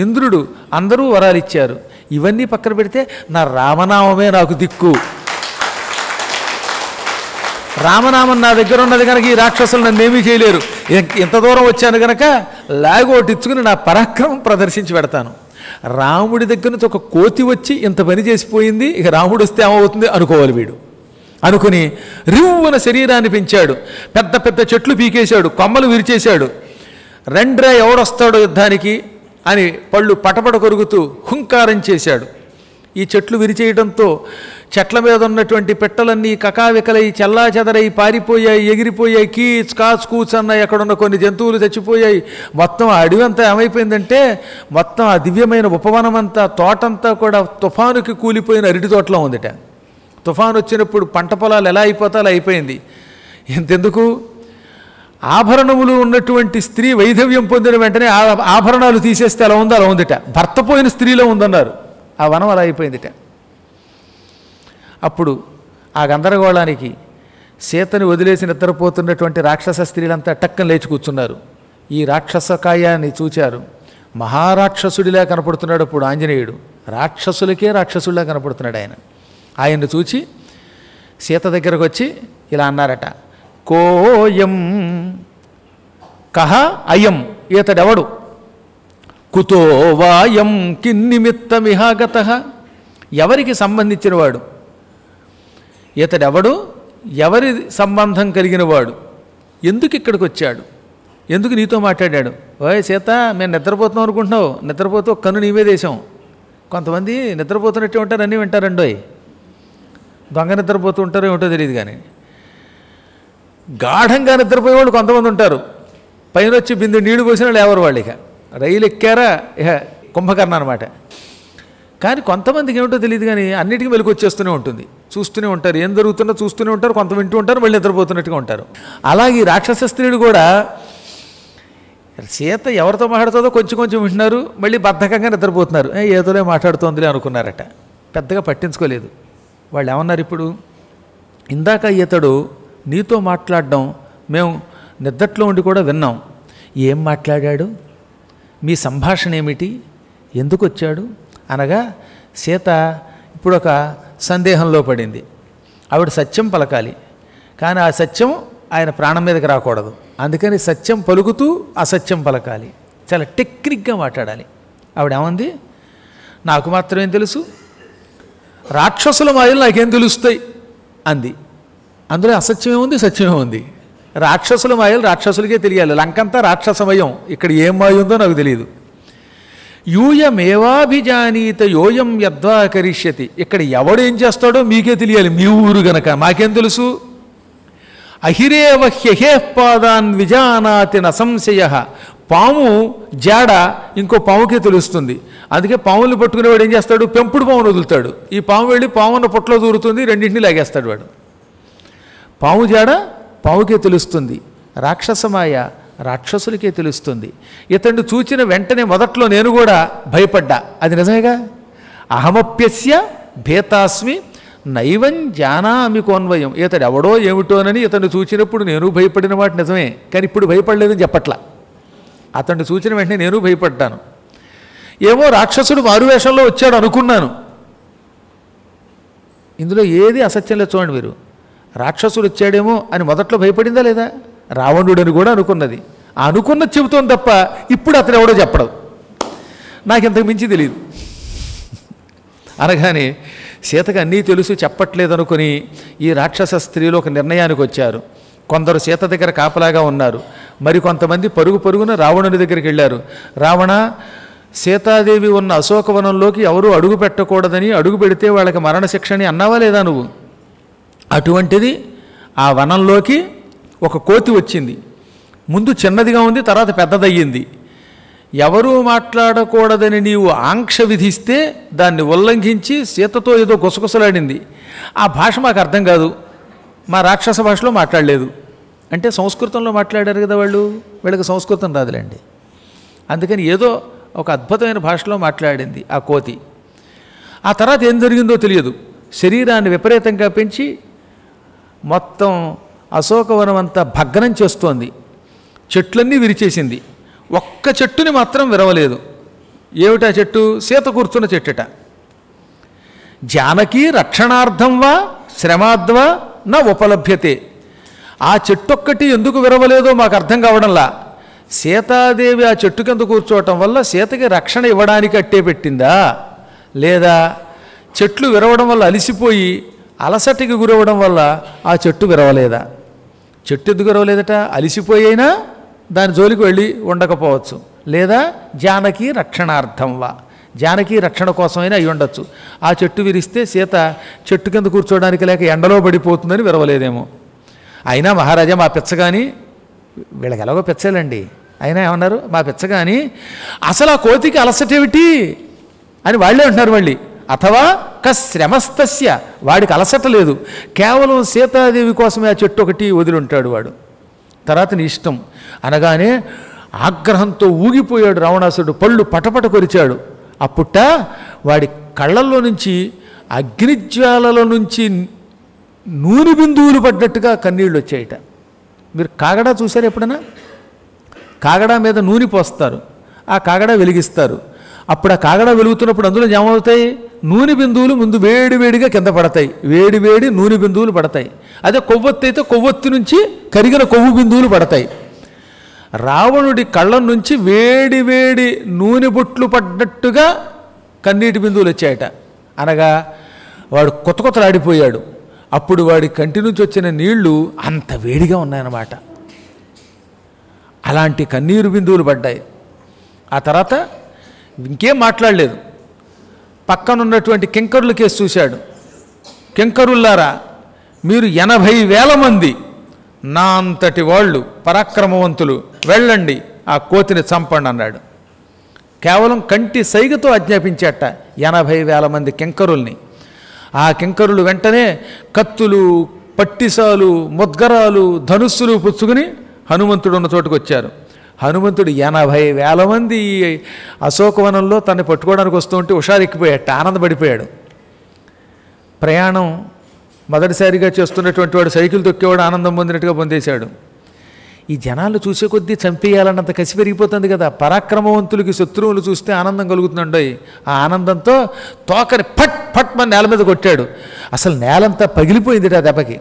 ఇంద్రుడు అందరూ వరాలు ఇచ్చారు. ఇవన్నీ పక్కన పెడితే నా రామనామమే నాకు దిక్కు. రామనామం నా దగ్గర ఉన్నది కనుక ఈ రాక్షసులు నన్ను ఏమీ చేయలేరు. ఇంత దూరం వచ్చాను కనుక లాగోటి ఇచ్చుకుని నా పరాక్రమం ప్రదర్శించి పెడతాను. రాముడి దగ్గర నుంచి ఒక కోతి వచ్చి ఇంత పని చేసిపోయింది, ఇక రాముడు వస్తే ఏమవుతుంది అనుకోవాలి వీడు. అనుకుని రివ్వున శరీరాన్ని పెంచాడు, పెద్ద పెద్ద చెట్లు పీకేశాడు, కొమ్మలు విరిచేశాడు. రెండ్రా ఎవడొస్తాడో యుద్ధానికి అని పళ్ళు పటపట కొరుకుతూ హుంకారం చేశాడు. ఈ చెట్లు విరిచేయడంతో చెట్ల మీద ఉన్నటువంటి పెట్టలన్నీ కకావికలై చెల్లాచెదరై పారిపోయాయి, ఎగిరిపోయాయి, కీచ్ కాచ్ కూచ్ అన్నాయి. అక్కడున్న కొన్ని జంతువులు చచ్చిపోయాయి. మొత్తం ఆ అడవి అంతా ఏమైపోయిందంటే మొత్తం ఆ దివ్యమైన ఉపవనం అంతా, తోటంతా కూడా తుఫానుకి కూలిపోయిన అరటి తోటలో ఉందిట. తుఫాను వచ్చినప్పుడు పంట పొలాలు ఎలా అయిపోతా అలా అయిపోయింది. ఎంతెందుకు, ఆభరణములు ఉన్నటువంటి స్త్రీ వైధవ్యం పొందిన వెంటనే ఆభరణాలు తీసేస్తే అలా ఉందో అలా ఉందిట. భర్త పోయిన స్త్రీలో ఉందన్నారు. ఆ వనం అలా అయిపోయిందిట. అప్పుడు ఆ గందరగోళానికి సీతని వదిలేసి నిద్రపోతున్నటువంటి రాక్షస స్త్రీలంతా టక్కన లేచి కూర్చున్నారు. ఈ రాక్షసకాయాన్ని చూచారు. మహారాక్షసుడిలా కనపడుతున్నాడు అప్పుడు ఆంజనేయుడు. రాక్షసులకే రాక్షసుడిలా కనపడుతున్నాడు ఆయన. ఆయన్ని చూచి సీత దగ్గరకు వచ్చి ఇలా అన్నారట, కోయం కహ అయం, ఈతడెవడు, కుతో వాయం కిన్నిమిత్తమిహాగత, ఎవరికి సంబంధించినవాడు, ఈతడెవడు, ఎవరి సంబంధం కలిగినవాడు, ఎందుకు ఇక్కడికి వచ్చాడు, ఎందుకు నీతో మాట్లాడాడు. ఓయ్ సీత, మేము నిద్రపోతున్నాం అనుకుంటున్నావు, నిద్రపోతూ కన్ను నీవే దేశం. కొంతమంది నిద్రపోతున్నట్టు ఉంటారు, అన్నీ వింటారండోయ్. దొంగ నిద్రపోతూ ఉంటారో ఏమిటో తెలియదు, కానీ గాఢంగా నిద్రపోయేవాళ్ళు కొంతమంది ఉంటారు. పైన వచ్చి బిందు నీళ్లు పోసిన వాళ్ళు ఎవరు వాళ్ళు, ఇక రైలు ఎక్కారా ఇక కుంభకర్ణ అనమాట. కానీ కొంతమందికి ఏమిటో తెలియదు, కానీ అన్నిటికీ వెలుగు వచ్చేస్తూనే ఉంటుంది, చూస్తూనే ఉంటారు, ఏం జరుగుతుందో చూస్తూనే ఉంటారు, కొంత వింటూ ఉంటారు, మళ్ళీ నిద్రపోతున్నట్టుగా ఉంటారు. అలాగే రాక్షస స్త్రీలు కూడా సీత ఎవరితో మాట్లాడుతుందో కొంచెం కొంచెం వింటున్నారు, మళ్ళీ బద్ధకంగా నిద్రపోతున్నారు. ఏదోలే మాట్లాడుతోందిలే అనుకున్నారట, పెద్దగా పట్టించుకోలేదు. వాళ్ళు ఏమన్నారు, ఇప్పుడు ఇందాక ఇతడు నీతో మాట్లాడడం మేము నిద్దట్లో ఉండి కూడా విన్నాం, ఏం మాట్లాడాడు, మీ సంభాషణ ఏమిటి, ఎందుకు వచ్చాడు అనగా సీత ఇప్పుడు ఒక సందేహంలో పడింది. ఆవిడ సత్యం పలకాలి, కానీ ఆ సత్యం ఆయన ప్రాణం మీదకి రాకూడదు. అందుకని సత్యం పలుకుతూ అసత్యం పలకాలి, చాలా టెక్నిక్గా మాట్లాడాలి. ఆవిడేమంది, నాకు మాత్రం ఏం తెలుసు, రాక్షసుల మాయలు నాకేం తెలుస్తాయి అంది. అందులో అసత్యమే ఉంది, సత్యమే ఉంది. రాక్షసుల మాయలు రాక్షసులకే తెలియాలి, లంకంతా రాక్షసమయం, ఇక్కడ ఏం మాయ ఉందో నాకు తెలియదు. యూయమేవాభిజానీత యోయం యద్వా కరిష్యతి, ఇక్కడ ఎవడేం చేస్తాడో మీకే తెలియాలి, మీ ఊరు గనక మాకేం తెలుసు. అహిరేవ హ్యహేపాదాన్ విజానాతి నసంశయ, పాము జాడ ఇంకో పాముకే తెలుస్తుంది. అందుకే పాములు పట్టుకునేవాడు ఏం చేస్తాడు, పెంపుడు పామును వదులుతాడు. ఈ పాము వెళ్ళి పామున్న పొట్టలో దూరుతుంది, రెండింటిని లాగేస్తాడు వాడు. పాము జాడ పాముకే తెలుస్తుంది, రాక్షసమాయ రాక్షసులకే తెలుస్తుంది. ఇతన్ని చూచిన వెంటనే మొదట్లో నేను కూడా భయపడ్డా, అది నిజమేగా. అహమప్యస్య భేతాస్మి నైవం జానామి కోన్వయం, ఇతడు ఎవడో ఏమిటోనని ఇతన్ని చూచినప్పుడు నేను భయపడిన మాట నిజమే, కానీ ఇప్పుడు భయపడలేదని చెప్పట్లా. అతన్ని చూచిన వెంటనే నేను భయపడ్డాను. ఏమో రాక్షసుడు మారువేషంలో వచ్చాడు అనుకున్నాను. ఇందులో ఏది అసత్యం లేదు చూడండి మీరు. రాక్షసుడు వచ్చాడేమో అని మొదట్లో భయపడిందా లేదా, రావణుడని కూడా అనుకున్నది. అనుకున్నది చెబుతోంది తప్ప ఇప్పుడు అతను ఎవడో చెప్పడు. నాకు ఇంతకు మించి తెలియదు అనగానే సీతకు అన్నీ తెలుసు చెప్పట్లేదనుకుని ఈ రాక్షస స్త్రీలు ఒక నిర్ణయానికి వచ్చారు. కొందరు సీత దగ్గర కాపలాగా ఉన్నారు, మరి కొంతమంది పరుగు పరుగున రావణుని దగ్గరికి వెళ్ళారు. రావణ, సీతాదేవి ఉన్న అశోకవనంలోకి ఎవరూ అడుగు పెట్టకూడదని, అడుగు పెడితే వాళ్ళకి మరణశిక్షని అన్నావా లేదా నువ్వు? అటువంటిది ఆ వనంలోకి ఒక కోతి వచ్చింది. ముందు చిన్నదిగా ఉంది, తర్వాత పెద్దదయ్యింది. ఎవరూ మాట్లాడకూడదని నీవు ఆంక్ష విధిస్తే దాన్ని ఉల్లంఘించి సీతతో ఏదో గుసగుసలాడింది. ఆ భాష మాకు అర్థం కాదు, మా రాక్షస భాషలో మాట్లాడలేదు అంటే సంస్కృతంలో మాట్లాడారు కదా వాళ్ళు, వీళ్ళకి సంస్కృతం రాదులేండి. అందుకని ఏదో ఒక అద్భుతమైన భాషలో మాట్లాడింది ఆ కోతి. ఆ తర్వాత ఏం జరిగిందో తెలియదు, శరీరాన్ని విపరీతంగా పెంచి మొత్తం అశోకవనం అంతా భగ్నం చేస్తోంది. చెట్లన్నీ విరిచేసింది, ఒక్క చెట్టుని మాత్రం విరవలేదు. ఏమిటా చెట్టు? సీత కూర్చున్న చెట్టుట. జానకి రక్షణార్థం వా శ్రమాద్వా నా ఉపలభ్యతే. ఆ చెట్టొక్కటి ఎందుకు విరవలేదో మాకు అర్థం కావడంలా. సీతాదేవి ఆ చెట్టు కింద కూర్చోవటం వల్ల సీతకి రక్షణ ఇవ్వడానికి అట్టే పెట్టిందా, లేదా చెట్లు విరవడం వల్ల అలిసిపోయి అలసటికి గురవడం వల్ల ఆ చెట్టు విరవలేదా? చెట్టు ఎందుకు విరవలేదట? అలిసిపోయినా దాని జోలికి వెళ్ళి ఉండకపోవచ్చు, లేదా జానకి రక్షణార్థం వా, జానకి రక్షణ కోసమైనా అయి ఉండొచ్చు. ఆ చెట్టు విరిస్తే సీత చెట్టు కింద కూర్చోవడానికి లేక ఎండలో పడిపోతుందని విరవలేదేమో. అయినా మహారాజా మా పిచ్చగాని, వీళ్ళకి ఎలాగో పిచ్చలండి, అయినా ఏమన్నారు మా పిచ్చగాని, అసలు ఆ కోతికి అలసటేమిటి అని వాళ్ళే అంటున్నారు మళ్ళీ. అథవా కశ్రమస్తస్య, వాడికి అలసట లేదు, కేవలం సీతాదేవి కోసమే ఆ చెట్టు ఒకటి వదిలింటాడు వాడు, తర్వాత నీ ఇష్టం అనగానే ఆగ్రహంతో ఊగిపోయాడు రావణాసుడు, పళ్ళు పటపట కొరిచాడు. అప్పుట వాడి కళ్ళల్లో నుంచి అగ్నిజ్వాలలో నుంచి నూనె బిందువులు పడ్డట్టుగా కన్నీళ్ళు వచ్చాయట. మీరు కాగడా చూశారు ఎప్పుడైనా? కాగడా మీద నూనె పోస్తారు, ఆ కాగడా వెలిగిస్తారు. అప్పుడు ఆ కాగడా వెలుగుతున్నప్పుడు అందులో ఏమవుతాయి? నూనె బిందువులు ముందు వేడివేడిగా కింద పడతాయి, వేడివేడి నూనె బిందువులు పడతాయి. అదే కొవ్వొత్తి అయితే కొవ్వొత్తి నుంచి కరిగిన కొవ్వు బిందువులు పడతాయి. రావణుడి కళ్ళం నుంచి వేడివేడి నూనె బొట్లు పడ్డట్టుగా కన్నీటి బిందువులు వచ్చాయట. అనగా వాడు కొత్త కొత్తలాడిపోయాడు. అప్పుడు వాడి కంటి నుంచి వచ్చిన నీళ్లు అంత వేడిగా ఉన్నాయన్నమాట. అలాంటి కన్నీరు బిందువులు పడ్డాయి. ఆ తర్వాత ఇంకేం మాట్లాడలేదు. పక్కనున్నటువంటి కింకరుల కేసు చూశాడు. కింకరుల్లారా, మీరు 80,000 మంది నా అంతటి వాళ్ళు పరాక్రమవంతులు, వెళ్ళండి ఆ కోతిని చంపండి అన్నాడు. కేవలం కంటి సైగతో ఆజ్ఞాపించేట 80,000 మంది కింకరుల్ని. ఆ కింకరులు వెంటనే కత్తులు, పట్టిసాలు, ముద్గరాలు, ధనుస్సులు పుచ్చుకుని హనుమంతుడు ఉన్న చోటుకు వచ్చారు. హనుమంతుడు 80,000 మంది అశోకవనంలో తనని పట్టుకోవడానికి వస్తూ ఉంటే హుషారెక్కిపోయాట, ఆనందపడిపోయాడు. ప్రయాణం మొదటిసారిగా చేస్తున్నటువంటి వాడు సైకిల్ తొక్కేవాడు ఆనందం పొందినట్టుగా పొందేశాడు. ఈ జనాలు చూసే కొద్దీ చంపేయాలన్నంత కసి పెరిగిపోతుంది కదా. పరాక్రమవంతులకి శత్రువులు చూస్తే ఆనందం కలుగుతుందండి. ఆ ఆనందంతో తోకని ఫట్ ఫట్ మన నేల మీద కొట్టాడు. అసలు నేలంతా పగిలిపోయింది ఆ దెబ్బకి.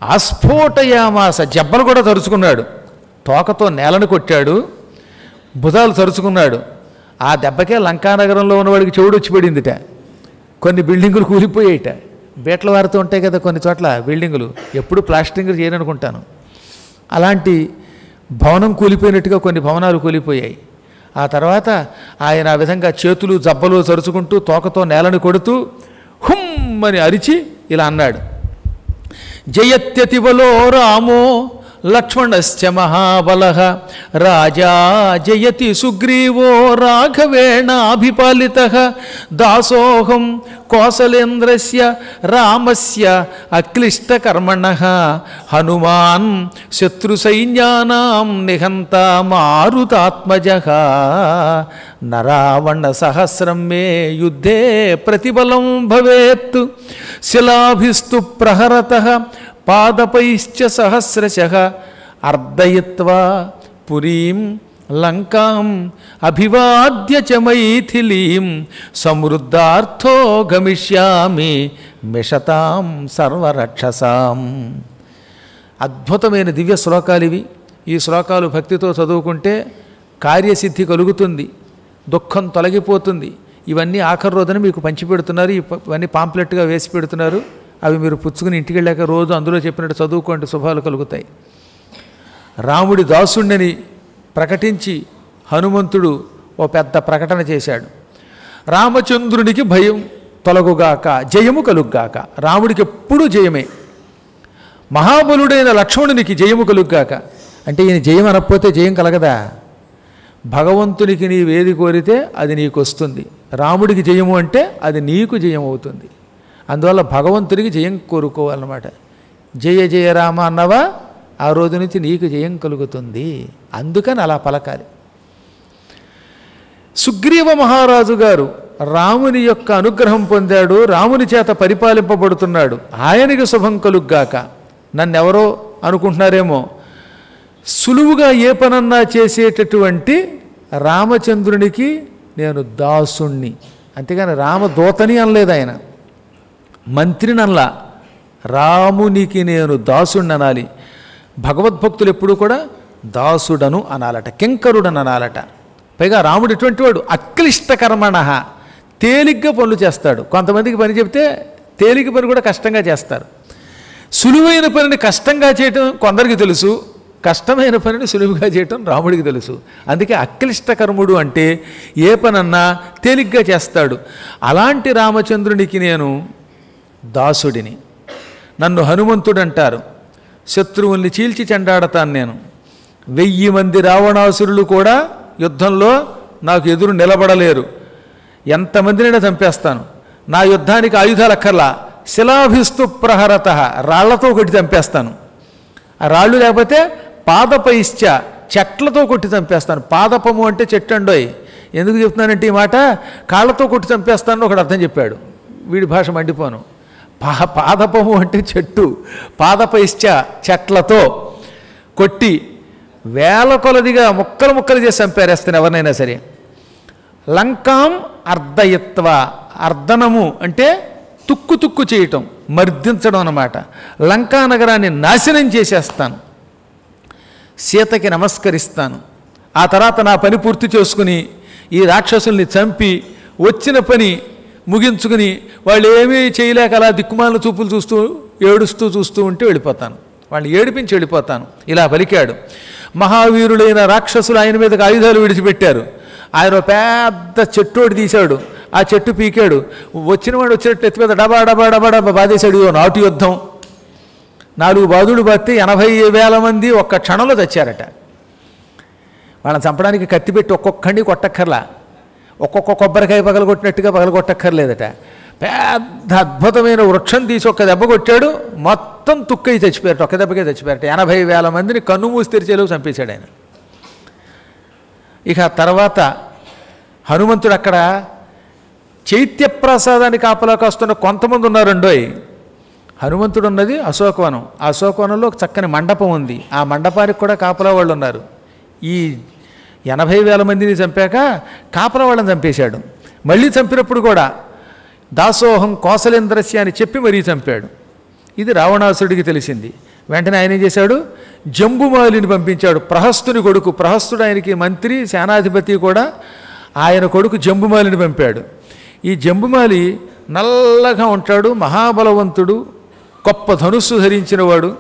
ఆస్ఫోటయామాస, జబ్బలు కూడా తరుచుకున్నాడు. తోకతో నేలను కొట్టాడు, భుజాలు తరుచుకున్నాడు. ఆ దెబ్బకే లంకానగరంలో ఉన్నవాడికి చెవుడు వచ్చి పడిందిట. కొన్ని బిల్డింగులు కూలిపోయాయిట. బీట్ల వారుతూ ఉంటాయి కదా కొన్ని చోట్ల బిల్డింగులు, ఎప్పుడు ప్లాస్టరింగ్ చేయననుకుంటాను. అలాంటి భవనం కూలిపోయినట్టుగా కొన్ని భవనాలు కూలిపోయాయి. ఆ తర్వాత ఆయన ఆ విధంగా చేతులు జబ్బలు తరుచుకుంటూ తోకతో నేలను కొడుతూ హుమ్ అని అరిచి ఇలా అన్నాడు, జయత్యతిబలో రామో లక్ష్మణశ్చ మహాబలః రాజా జయతి సుగ్రీవో రాఘవేణాభిపాలితః దాసోహం కోసలేంద్రస్య రామస్య అక్లిష్టకర్మణః హనుమాన్ శత్రుసైన్యానాం నిహంతా మారుతాత్మజః నరావణ సహస్రం మే యుద్ధే ప్రతిబలం భవేత్ శిలాభిస్తు ప్రహరతః పాదపైశ్చ సహస్రశః అర్దయిత్వా పురీం లంకాం అభివాద్య చ మైథిలీం సమృద్ధార్థో గమిష్యామి మిషతాం సర్వరక్షసాం. అద్భుతమైన దివ్య శ్లోకాలు ఇవి. ఈ శ్లోకాలు భక్తితో చదువుకుంటే కార్యసిద్ధి కలుగుతుంది, దుఃఖం తొలగిపోతుంది. ఇవన్నీ ఆఖరి రోజున మీకు పంచిపెడుతున్నారు, ఇవన్నీ పాంప్లెట్గా వేసి పెడుతున్నారు. అవి మీరు పుచ్చుకుని ఇంటికి వెళ్ళాక రోజు అందులో చెప్పినట్టు చదువుకోండి, శుభాలు కలుగుతాయి. రాముడి దాసుణ్ణని ప్రకటించి హనుమంతుడు ఓ పెద్ద ప్రకటన చేశాడు. రామచంద్రునికి భయం తొలగుగాక, జయము కలుగ్గాక. రాముడికి ఎప్పుడూ జయమే. మహాబలుడైన లక్ష్మణునికి జయము కలుగ్గాక. అంటే ఈయన జయం అనకపోతే జయం కలగదా? భగవంతునికి నీవేది కోరితే అది నీకు వస్తుంది. రాముడికి జయము అంటే అది నీకు జయం అవుతుంది. అందువల్ల భగవంతుడికి జయం కోరుకోవాలన్నమాట. జయ జయ రామ అన్నవా, ఆ రోజు నుంచి నీకు జయం కలుగుతుంది. అందుకని అలా పలకాలి. సుగ్రీవ మహారాజు గారు రాముని యొక్క అనుగ్రహం పొందాడు, రాముని చేత పరిపాలింపబడుతున్నాడు. ఆయనకి శుభం కలుగ్గాక. నన్నెవరో అనుకుంటున్నారేమో, సులువుగా ఏ పనన్నా చేసేటటువంటి రామచంద్రునికి నేను దాసుణ్ణి, అంతేగాని రామదూతని అనలేదు ఆయన, మంత్రిని అనలా. రామునికి నేను దాసుణ్ణి అనాలి. భగవద్భక్తులు ఎప్పుడు కూడా దాసుడను అనాలట, కింకరుడను అనాలట. పైగా రాముడు ఎటువంటి వాడు? అక్లిష్టకర్మణ, తేలిగ్గా పనులు చేస్తాడు. కొంతమందికి పని చెప్తే తేలిక పని కూడా కష్టంగా చేస్తారు. సులువైన పనిని కష్టంగా చేయటం కొందరికి తెలుసు, కష్టమైన పనిని సులువుగా చేయటం రాముడికి తెలుసు. అందుకే అక్లిష్టకర్ముడు అంటే ఏ పనన్నా తేలిగ్గా చేస్తాడు. అలాంటి రామచంద్రునికి నేను దాసుడిని. నన్ను హనుమంతుడు అంటారు. శత్రువుల్ని చీల్చి చెండాడతాను నేను. 1000 మంది రావణాసురులు కూడా యుద్ధంలో నాకు ఎదురు నిలబడలేరు. ఎంతమందినైనా చంపేస్తాను. నా యుద్ధానికి ఆయుధాలు అక్కర్లా, శిలాభిస్తు ప్రహరత, రాళ్లతో కొట్టి చంపేస్తాను. ఆ రాళ్ళు లేకపోతే పాదపైశ్చ, చెట్లతో కొట్టి చంపేస్తాను. పాదపము అంటే చెట్టు అండోయ్. ఎందుకు చెప్తున్నానంటే ఈ మాట, కాళ్ళతో కొట్టి చంపేస్తాను ఒకడు అర్థం చెప్పాడు. వీడి భాష మండిపోను. పాదపము అంటే చెట్టు, పాదపైశ్చ చెట్లతో కొట్టి వేల కొలదిగా ముక్కలు ముక్కలు చేసి చంపేరేస్తాను ఎవరినైనా సరే. లంకాం అర్ధయత్వ, అర్ధనము అంటే తుక్కు తుక్కు చేయటం, మర్దించడం అన్నమాట. లంకా నగరాన్ని నాశనం చేసేస్తాను. సీతకి నమస్కరిస్తాను. ఆ తర్వాత నా పని పూర్తి చేసుకుని ఈ రాక్షసుల్ని చంపి వచ్చిన పని ముగించుకుని వాళ్ళు ఏమీ చేయలేక అలా దిక్కుమాలను చూపులు చూస్తూ ఏడుస్తూ చూస్తూ ఉంటే వెళ్ళిపోతాను. వాళ్ళని ఏడిపించి వెళ్ళిపోతాను. ఇలా పలికాడు. మహావీరులైన రాక్షసులు ఆయన మీదకి ఆయుధాలు విడిచిపెట్టారు. ఆయన పెద్ద చెట్టోటి తీశాడు. ఆ చెట్టు పీకాడు. వచ్చినవాడు వచ్చినట్టు ఎత్తి మీద డబా డబా డబా డబా బాధేశాడు. నాటు యుద్ధం 4 బాదులు బట్టి 80,000 మంది ఒక్క క్షణంలో చచ్చారట. వాళ్ళని చంపడానికి కత్తి పెట్టి ఒక్కొక్కడిని కొట్టక్కర్లా, ఒక్కొక్క కొబ్బరికాయ పగలగొట్టినట్టుగా పగలగొట్టక్కర్లేదట. పెద్ద అద్భుతమైన వృక్షం తీసి ఒక్క దెబ్బ కొట్టాడు, మొత్తం తుక్కయి చచ్చిపోయారట. ఒక్క దెబ్బకే చచ్చిపోయారట. 80,000 మందిని కన్ను మూసి తెరిచేలోపు చంపేశాడు ఆయన. ఇక తర్వాత హనుమంతుడు అక్కడ చైత్యప్రసాదానికి కాపలా కాస్తున్న కొంతమంది ఉన్నారండోయ్. హనుమంతుడు ఉన్నది అశోకవనం. ఆ అశోకవనంలో ఒక చక్కని మండపం ఉంది. ఆ మండపానికి కూడా కాపలా వాళ్ళు ఉన్నారు. ఈ 80,000 మందిని చంపాక కాపలా వాళ్ళని చంపేశాడు. మళ్ళీ చంపినప్పుడు కూడా దాసోహం కోసలేంద్రస్య అని చెప్పి మరీ చంపాడు. ఇది రావణాసుడికి తెలిసింది. వెంటనే ఆయన ఏం చేశాడు? జంబుమాలిని పంపించాడు. ప్రహస్తుని కొడుకు, ప్రహస్తుడు ఆయనకి మంత్రి, సేనాధిపతి కూడా. ఆయన కొడుకు జంబుమాలిని పంపాడు. ఈ జంబుమాలి నల్లగా ఉంటాడు, మహాబలవంతుడు, గొప్ప ధనుస్సు ధరించినవాడు.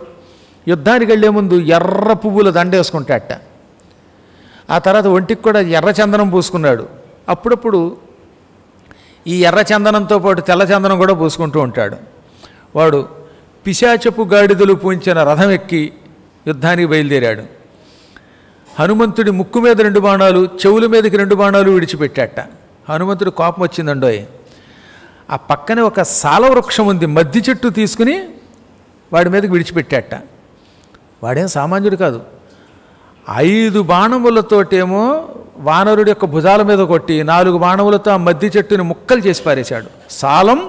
యుద్ధానికి వెళ్ళే ముందు ఎర్ర పువ్వుల దండ వేసుకుంటాడట. ఆ తర్వాత ఒంటికి కూడా ఎర్ర చందనం పూసుకున్నాడు. అప్పుడప్పుడు ఈ ఎర్ర చందనంతో పాటు తెల్ల చందనం కూడా పూసుకుంటూ ఉంటాడు. వాడు పిశాచపు గాడిదలు పూంచిన రథం ఎక్కి యుద్ధానికి బయలుదేరాడు. హనుమంతుడి ముక్కు మీద 2 బాణాలు, చెవుల మీదకి 2 బాణాలు విడిచిపెట్టాట. హనుమంతుడు కోపం వచ్చిందండోయ్. ఆ పక్కనే ఒక సాలవృక్షం ఉంది, మద్ది చెట్టు తీసుకుని వాడి మీదకి విడిచిపెట్టాట. వాడేం సామాన్యుడు కాదు. 5 బాణములతోటేమో వానరుడి యొక్క భుజాల మీద కొట్టి 4 బాణములతో ఆ మద్ది చెట్టుని ముక్కలు చేసి పారేశాడు. సాలం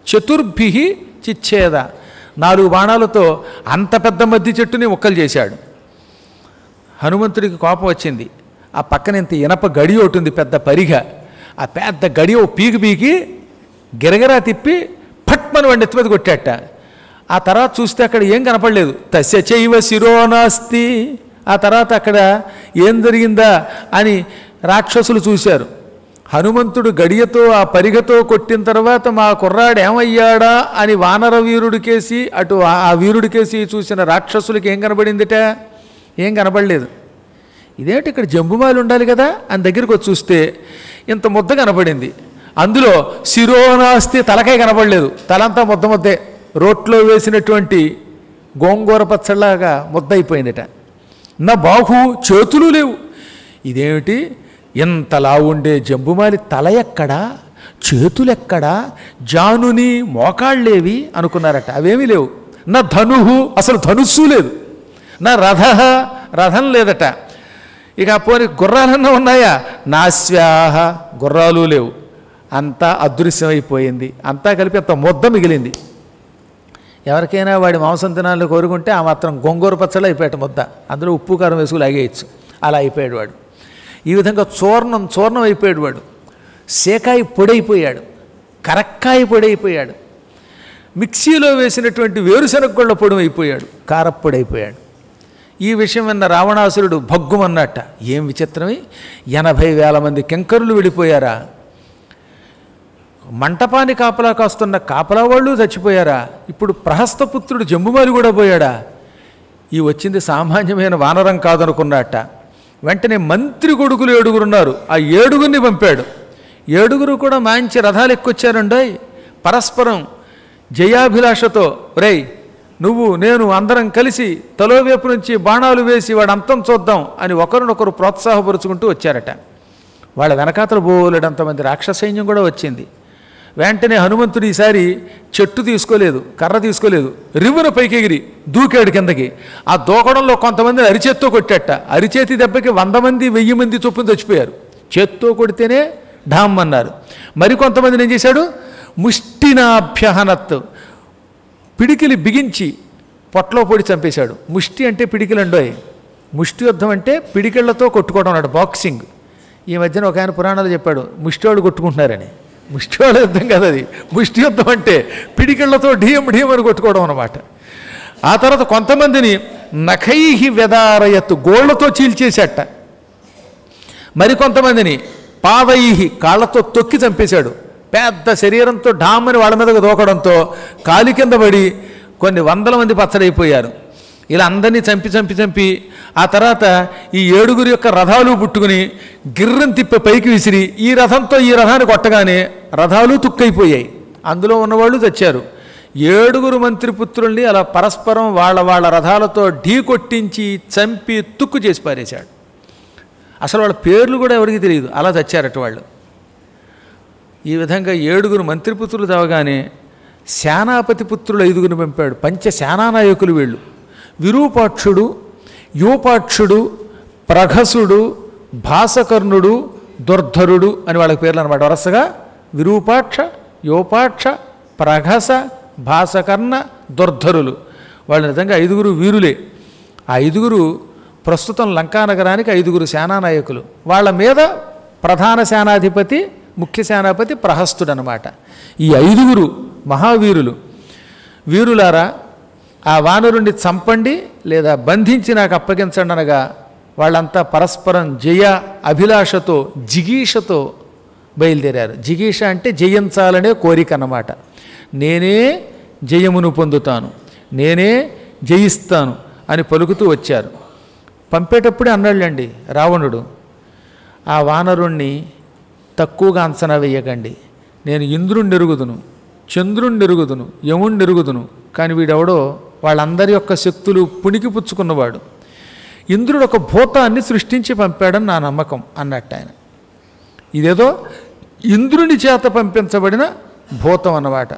చతుర్భిః చిచ్ఛేద, 4 బాణాలతో అంత పెద్ద మద్ది చెట్టుని ముక్కలు చేశాడు. హనుమంతుడికి కోపం వచ్చింది. ఆ పక్కన ఇంత ఇనప గడి ఒకటి ఉంది, పెద్ద పరిగ. ఆ పెద్ద గడి ఓ పీకి గిరగిరా తిప్పి ఫట్మని వాడిని ఎత్తి మీద కొట్టాట. ఆ తర్వాత చూస్తే అక్కడ ఏం కనపడలేదు. తస్య చైవ శిరో నాస్తి, ఆ తర్వాత అక్కడ ఏం జరిగిందా అని రాక్షసులు చూశారు. హనుమంతుడు గడియతో ఆ పరిగతో కొట్టిన తర్వాత మా కుర్రాడు ఏమయ్యాడా అని వానర వీరుడికేసి అటు ఆ వీరుడికేసి చూసిన రాక్షసులకి ఏం కనబడిందిట? ఏం కనబడలేదు. ఇదేంటి ఇక్కడ జంబుమాలు ఉండాలి కదా అని దగ్గరికి వచ్చి చూస్తే ఇంత ముద్ద కనబడింది. అందులో శిరోనాస్తి తలకాయ కనబడలేదు, తలంతా ముద్దే, రోట్లో వేసినటువంటి గోంగూర పచ్చళ్ళలాగా ముద్ద అయిపోయిందిట. నా బాహు, చేతులు లేవు. ఇదేమిటి ఇంతలా ఉండే జంబుమాలి తల ఎక్కడా, చేతులెక్కడా, జానుని మోకాళ్ళేవి అనుకున్నారట. అవేమీ లేవు. నా ధనుహు, అసలు ధనుస్సు లేదు. నా రథం లేదట. ఇక పోనీ గుర్రాలన్నా ఉన్నాయా? నాశ్వాహ, గుర్రాలు లేవు. అంతా అదృశ్యమైపోయింది. అంతా కలిపి అంత ముద్ద మిగిలింది. ఎవరికైనా వాడి మాంసం తినాలని కోరుకుంటే ఆ మాత్రం గోంగూర పచ్చళ్ళు అయిపోయాడు ముద్ద. అందులో ఉప్పు కారం వేసుకు లాగేయచ్చు. అలా అయిపోయాడు వాడు. ఈ విధంగా చూర్ణం అయిపోయాడు వాడు. సేకాయ పొడైపోయాడు, కరక్కాయ పొడైపోయాడు, మిక్సీలో వేసినటువంటి వేరుశనగ పొడి అయిపోయాడు, కారప్పొడైపోయాడు. ఈ విషయం విన్న రావణాసురుడు భగ్గుమన్నట్ట. ఏం విచిత్రమే, 80,000 మంది కింకరులు విడిపోయారా? మంటపాన్ని కాపలా కాస్తున్న కాపలా వాళ్ళు చచ్చిపోయారా? ఇప్పుడు ప్రహస్తపుత్రుడు జంబుమాలి కూడా పోయాడా? ఈ వచ్చింది సామాన్యమైన వానరం కాదనుకున్నట్ట. వెంటనే మంత్రి కొడుకులు 7 ఉన్నారు. ఆ 7 పంపాడు. 7 కూడా మంచి రథాలు ఎక్కొచ్చారండోయ్. పరస్పరం జయాభిలాషతో, రేయ్ నువ్వు నేను అందరం కలిసి తలోవైపు నుంచి బాణాలు వేసి వాడు అంతం చూద్దాం అని ఒకరినొకరు ప్రోత్సాహపరుచుకుంటూ వచ్చారట. వాళ్ళ వెనకాతలు బోలెడంతమంది రాక్షస సైన్యం కూడా వచ్చింది. వెంటనే హనుమంతుడు ఈసారి చెట్టు తీసుకోలేదు, కర్ర తీసుకోలేదు, రివ్వున పైకెగిరి దూకాడు కిందకి. ఆ దూకడంలో కొంతమంది అరిచేత్తో కొట్టేట. అరిచేతి దెబ్బకి 100 మంది 1000 మంది చొప్పున చచ్చిపోయారు. చేత్తో కొడితేనే ఢామ్ అన్నారు. మరికొంతమందిని ఏం చేశాడు? ముష్టినాభ్యహనత్, పిడికిలి బిగించి పొట్టలో పొడి చంపేశాడు. ముష్టి అంటే పిడికిలండోయ్. ముష్టి యుద్ధం అంటే పిడికిళ్లతో కొట్టుకోవడం అన్నాడు, బాక్సింగ్. ఈ మధ్యన ఒక ఆయన పురాణాలు చెప్పాడు ముష్టివాడు కొట్టుకుంటున్నారని. ముష్టివాడు యుద్ధం కదా అది. ముష్టి యుద్ధం అంటే పిడికిళ్లతో ఢీయం అని కొట్టుకోవడం అన్నమాట. ఆ తర్వాత కొంతమందిని నఖైహి వెదారయత్తు, గోళ్లతో చీల్చేసేట. మరికొంతమందిని పాదైహి, కాళ్లతో తొక్కి చంపేశాడు. పెద్ద శరీరంతో ఢామని వాళ్ళ మీదకు దూకడంతో కాలి కింద పడి కొన్ని 100 మంది పచ్చడైపోయారు. ఇలా అందరినీ చంపి ఆ తర్వాత ఈ 7 యొక్క రథాలు పుట్టుకుని గిర్రం తిప్పి పైకి విసిరి ఈ రథంతో ఈ రథాన్ని కొట్టగానే రథాలు తుక్కైపోయాయి. అందులో ఉన్నవాళ్ళు చచ్చారు. 7 మంత్రిపుత్రుల్ని అలా పరస్పరం వాళ్ళ రథాలతో ఢీ కొట్టించి చంపి తుక్కు చేసి పారేశాడు. అసలు వాళ్ళ పేర్లు కూడా ఎవరికి తెలియదు, అలా చచ్చారట వాళ్ళు. ఈ విధంగా 7 మంత్రిపుత్రులు తవగానే సేనాపతి పుత్రులు 5 పంపాడు. పంచసేనానాయకులు వీళ్ళు. విరూపాక్షుడు, యూపాక్షుడు, ప్రఘసుడు, భాసకర్ణుడు, దుర్ధరుడు అని వాళ్ళకి పేర్లు అనమాట. వరుసగా విరూపాక్ష, యూపాక్ష, ప్రఘస, భాసకర్ణ, దుర్ధరులు. వాళ్ళు నిజంగా 5 వీరులే. ఆ 5 ప్రస్తుతం లంకానగరానికి 5 సేనానాయకులు. వాళ్ళ మీద ప్రధాన సేనాధిపతి, ముఖ్య సేనాపతి ప్రహస్తుడు అనమాట. ఈ 5 మహావీరులు. వీరులారా, ఆ వానరుణ్ణి చంపండి లేదా బంధించి నాకు అప్పగించండి అనగా వాళ్ళంతా పరస్పరం జయ అభిలాషతో, జిగీషతో బయలుదేరారు. జిగీష అంటే జయించాలనే కోరిక అన్నమాట. నేనే జయమును పొందుతాను, నేనే జయిస్తాను అని పలుకుతూ వచ్చారు. పంపేటప్పుడే అన్నాళ్ళండి రావణుడు, ఆ వానరుణ్ణి తక్కువగా అంచనా వేయకండి. నేను ఇంద్రుణ్ణి ఎరుగుదును, చంద్రుణ్ణి ఎరుగుదును, యముణ్ణి ఎరుగుదును, కానీ వీడెవడో వాళ్ళందరి యొక్క శక్తులు పుణికిపుచ్చుకున్నవాడు. ఇంద్రుడు ఒక భూతాన్ని సృష్టించి పంపాడని నా నమ్మకం అన్నట్టు ఆయన. ఇదేదో ఇంద్రుని చేత పంపించబడిన భూతం అన్నమాట.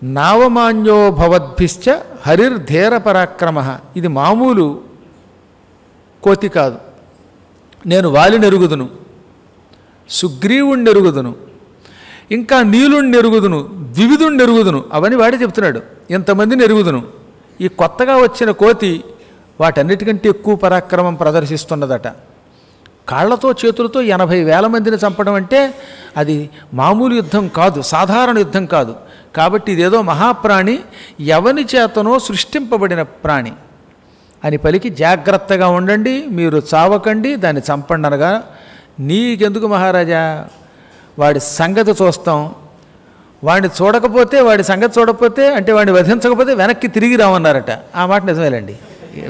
నావమాన్యో భవద్భిశ్చ హరిర్ధేర పరాక్రమ. ఇది మామూలు కోతి కాదు. నేను వాలిని ఎరుగుదును, సుగ్రీవుణ్ణి ఎరుగుదును, ఇంకా నీలుణ్ణి ఎరుగుదును, ద్వివిధుణ్ణి ఎరుగుదును. అవన్నీ వాడే చెప్తున్నాడు. ఇంతమందిని ఎరుగుదును. ఈ కొత్తగా వచ్చిన కోతి వాటన్నిటికంటే ఎక్కువ పరాక్రమం ప్రదర్శిస్తున్నదట. కాళ్లతో చేతులతో 80,000 మందిని చంపడం అంటే అది మామూలు యుద్ధం కాదు, సాధారణ యుద్ధం కాదు. కాబట్టి ఇదేదో మహాప్రాణి, ఎవని చేతనో సృష్టింపబడిన ప్రాణి. అని పలికి జాగ్రత్తగా ఉండండి, మీరు చావకండి, దాన్ని చంపండి అనగా, నీకెందుకు మహారాజా, వాడి సంగతి చూస్తాం, వాడిని చూడకపోతే, వాడి సంగతి చూడకపోతే అంటే వాడిని వధించకపోతే వెనక్కి తిరిగి రామన్నారట. ఆ మాట నిజమేలండి,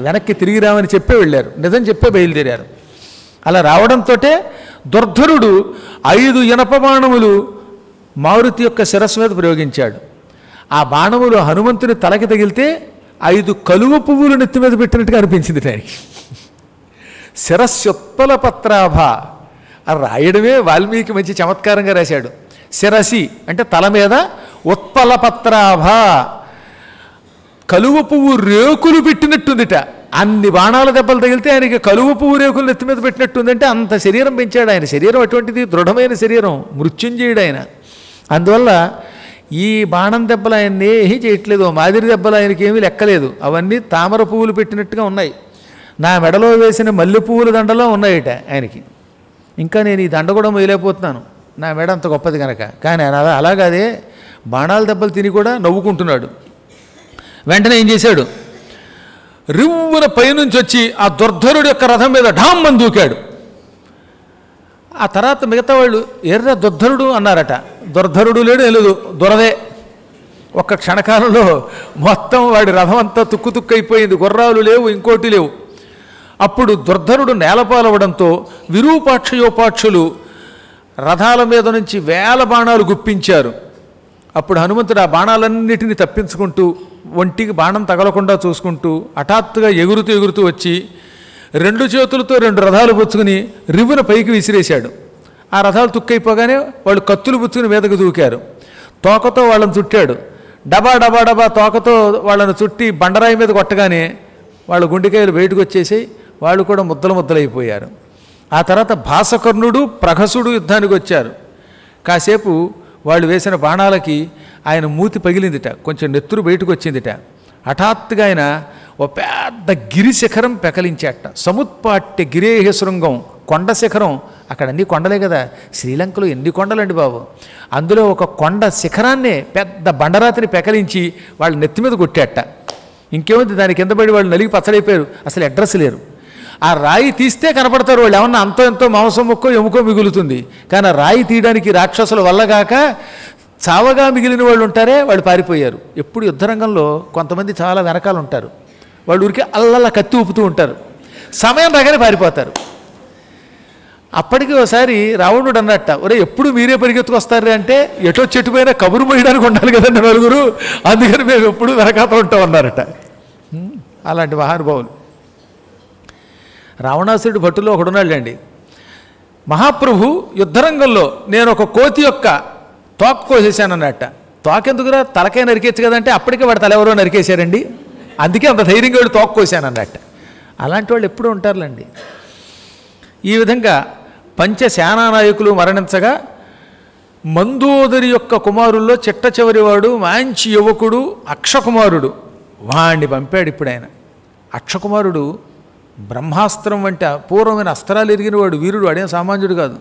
వెనక్కి తిరిగి రామని చెప్పే వెళ్ళారు, నిజం చెప్పే బయలుదేరారు. అలా రావడంతో దుర్ధరుడు 5 ఇనప బాణములు మారుతి యొక్క శిరస్సు మీద ప్రయోగించాడు. ఆ బాణములు హనుమంతుని తలకి తగిలితే 5 కలువ పువ్వులు నెత్తి మీద పెట్టినట్టుగా అనిపించింది దానికి. శిరస్సుత్పల పత్రాభ అని రాయడమే వాల్మీకి మంచి చమత్కారంగా రాశాడు. శిరసి అంటే తల మీద, ఉత్పల పత్రాభ కలువ పువ్వు రేకులు పెట్టినట్టుందిట. అన్ని బాణాల దెబ్బలు తగిలితే ఆయనకి కలువ పువ్వు రేకులు నెత్తి మీద పెట్టినట్టుందంటే అంత శరీరం పెంచాడు ఆయన. శరీరం అటువంటిది, దృఢమైన శరీరం, మృత్యుంజయుడు ఆయన. అందువల్ల ఈ బాణం దెబ్బలు ఆయన్ని ఏమీ చేయట్లేదు, మాదిరి దెబ్బలు ఆయనకి ఏమీ లెక్కలేదు. అవన్నీ తామర పువ్వులు పెట్టినట్టుగా ఉన్నాయి. నా మెడలో వేసిన మల్లె పువ్వుల దండలో ఉన్నాయట ఆయనకి. ఇంకా నేను ఈ దండ కూడా మొయలేకపోతున్నాను, నా మెడ అంత గొప్పది కనుక. కానీ ఆయన అలాగదే బాణాల దెబ్బలు తిని కూడా నవ్వుకుంటున్నాడు. వెంటనే ఏం చేశాడు, రివ్వున పైనుంచి వచ్చి ఆ దుర్ధరుడు యొక్క రథం మీద ఢామ్మని దూకాడు. ఆ తర్వాత మిగతా వాళ్ళు ఎర్ర దుర్ధరుడు అన్నారట. దుర్ధరుడు లేడు, లేదు దొరదే. ఒక్క క్షణకాలంలో మొత్తం వాడి రథం అంతా తుక్కు గుర్రాలు లేవు, ఇంకోటి లేవు. అప్పుడు దుర్ధరుడు నేలపాలవడంతో విరూపాక్షయోపాక్షులు రథాల మీద నుంచి 1000 బాణాలు గుప్పించారు. అప్పుడు హనుమంతుడు ఆ బాణాలన్నిటినీ తప్పించుకుంటూ, ఒంటికి బాణం తగలకుండా చూసుకుంటూ హఠాత్తుగా ఎగురుతూ వచ్చి 2 చేతులతో 2 రథాలు పుచ్చుకుని రివ్వున పైకి విసిరేశాడు. ఆ రథాలు తుక్కైపోగానే వాళ్ళు కత్తులు పుచ్చుకుని మీదకు దూకారు. తోకతో వాళ్ళని చుట్టాడు. డబా డబా డబా తోకతో వాళ్ళని చుట్టి బండరాయి మీద కొట్టగానే వాళ్ళ గుండెకాయలు బయటకు వచ్చేసాయి. వాళ్ళు కూడా ముద్దలైపోయారు. ఆ తర్వాత భాసకర్ణుడు, ప్రహసుడు యుద్ధానికి వచ్చారు. కాసేపు వాళ్ళు వేసిన బాణాలకి ఆయన మూతి పగిలిందిట, కొంచెం నెత్తురు బయటకు వచ్చిందిట. హఠాత్తుగా ఆయన ఓ పెద్ద గిరి శిఖరం పెకలించాట. సముత్పాట్య గిరేహ శృంగం, కొండ శిఖరం. అక్కడ అన్ని కొండలే కదా, శ్రీలంకలో ఎన్ని కొండలండి బాబు. అందులో ఒక కొండ శిఖరాన్నే పెద్ద బండరాతిని పెకలించి వాళ్ళ నెత్తి మీద కొట్టాట. ఇంకేముంది, దాని కింద పడి వాళ్ళు నలిగి పచ్చడైపోయారు, అసలు అడ్రస్ లేరు. ఆ రాయి తీస్తే కనపడతారు వాళ్ళు, ఏమన్నా అంతో ఎంతో మాంసం ముక్కో ఎముకో మిగులుతుంది. కానీ ఆ రాయి తీయడానికి రాక్షసుల వల్లగాక చావగా మిగిలిన వాళ్ళు ఉంటారే, వాళ్ళు పారిపోయారు. ఎప్పుడు యుద్ధరంగంలో కొంతమంది చాలా వెనకాల ఉంటారు, వాళ్ళు ఊరికి అల్లల్లా కత్తి ఊపుతూ ఉంటారు, సమయం రాగానే పారిపోతారు. అప్పటికి ఒకసారి రావణుడు అన్నట్ట, ఒరే ఎప్పుడు మీరే పరిగెత్తుకొస్తారు అంటే, ఎటో చెట్టుపోయినా కబురు పోయడానికి ఉండాలి కదండి నలుగురు, అందుకని మేము ఎప్పుడు వెనకాత ఉంటాం అన్నారట. అలాంటి మహానుభావులు. రావణాసురుడు భట్టులో ఒకడున్నాళ్ళండి. మహాప్రభు యుద్ధరంగంలో నేను ఒక కోతి యొక్క తోక కోసేసానన్నట్ట. తోకెందుకురా, తలకే నరికేచ్చు కదంటే అప్పటికే వాడు తల ఎవరో నరికేశారండి, అందుకే అంత ధైర్యంగా వాడు తోక కోసానన్నట్ట. అలాంటి వాళ్ళు ఎప్పుడూ ఉంటారులేండి. ఈ విధంగా పంచసేనానాయకులు మరణించగా మందోదరి యొక్క కుమారుల్లో చిట్ట చివరివాడు మంచి యువకుడు అక్షకుమారుడు, వాణ్ణి పంపాడు. ఇప్పుడు ఆయన అక్షకుమారుడు బ్రహ్మాస్త్రం వంటి అపూర్వమైన అస్త్రాలు ఎరిగిన వాడు, వీరుడు, వాడేం సామాన్యుడు కాదు.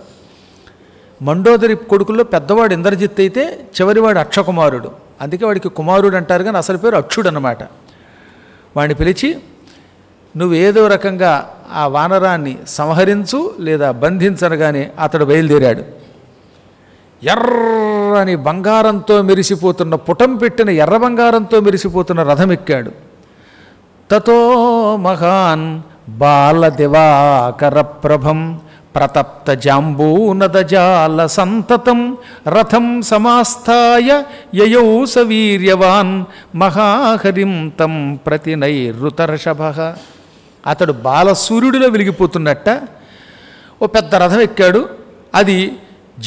మండోదరి కొడుకుల్లో పెద్దవాడు ఇంద్రజిత్ అయితే చివరివాడు అక్షకుమారుడు. అందుకే వాడికి కుమారుడు అంటారు, కానీ అసలు పేరు అక్షుడు అన్నమాట. వాడిని పిలిచి నువ్వేదో రకంగా ఆ వానరాన్ని సంహరించు లేదా బంధించనగానే అతడు బయలుదేరాడు. ఎర్రని బంగారంతో మెరిసిపోతున్న, పుటం పెట్టిన ఎర్ర బంగారంతో మెరిసిపోతున్న రథం ఎక్కాడు. తతో మహాన్ బాలదివాకర ప్రభం ప్రతప్త జాంబూనదజాల సంతతం రథం సమాస్థాయ యయౌ సవీర్యవాన్ మహాహరిం తం ప్రతి నైరుతర్షభ. అతడు బాలసూర్యుడిలో వెలిగిపోతున్నట్ట ఓ పెద్ద రథం ఎక్కాడు. అది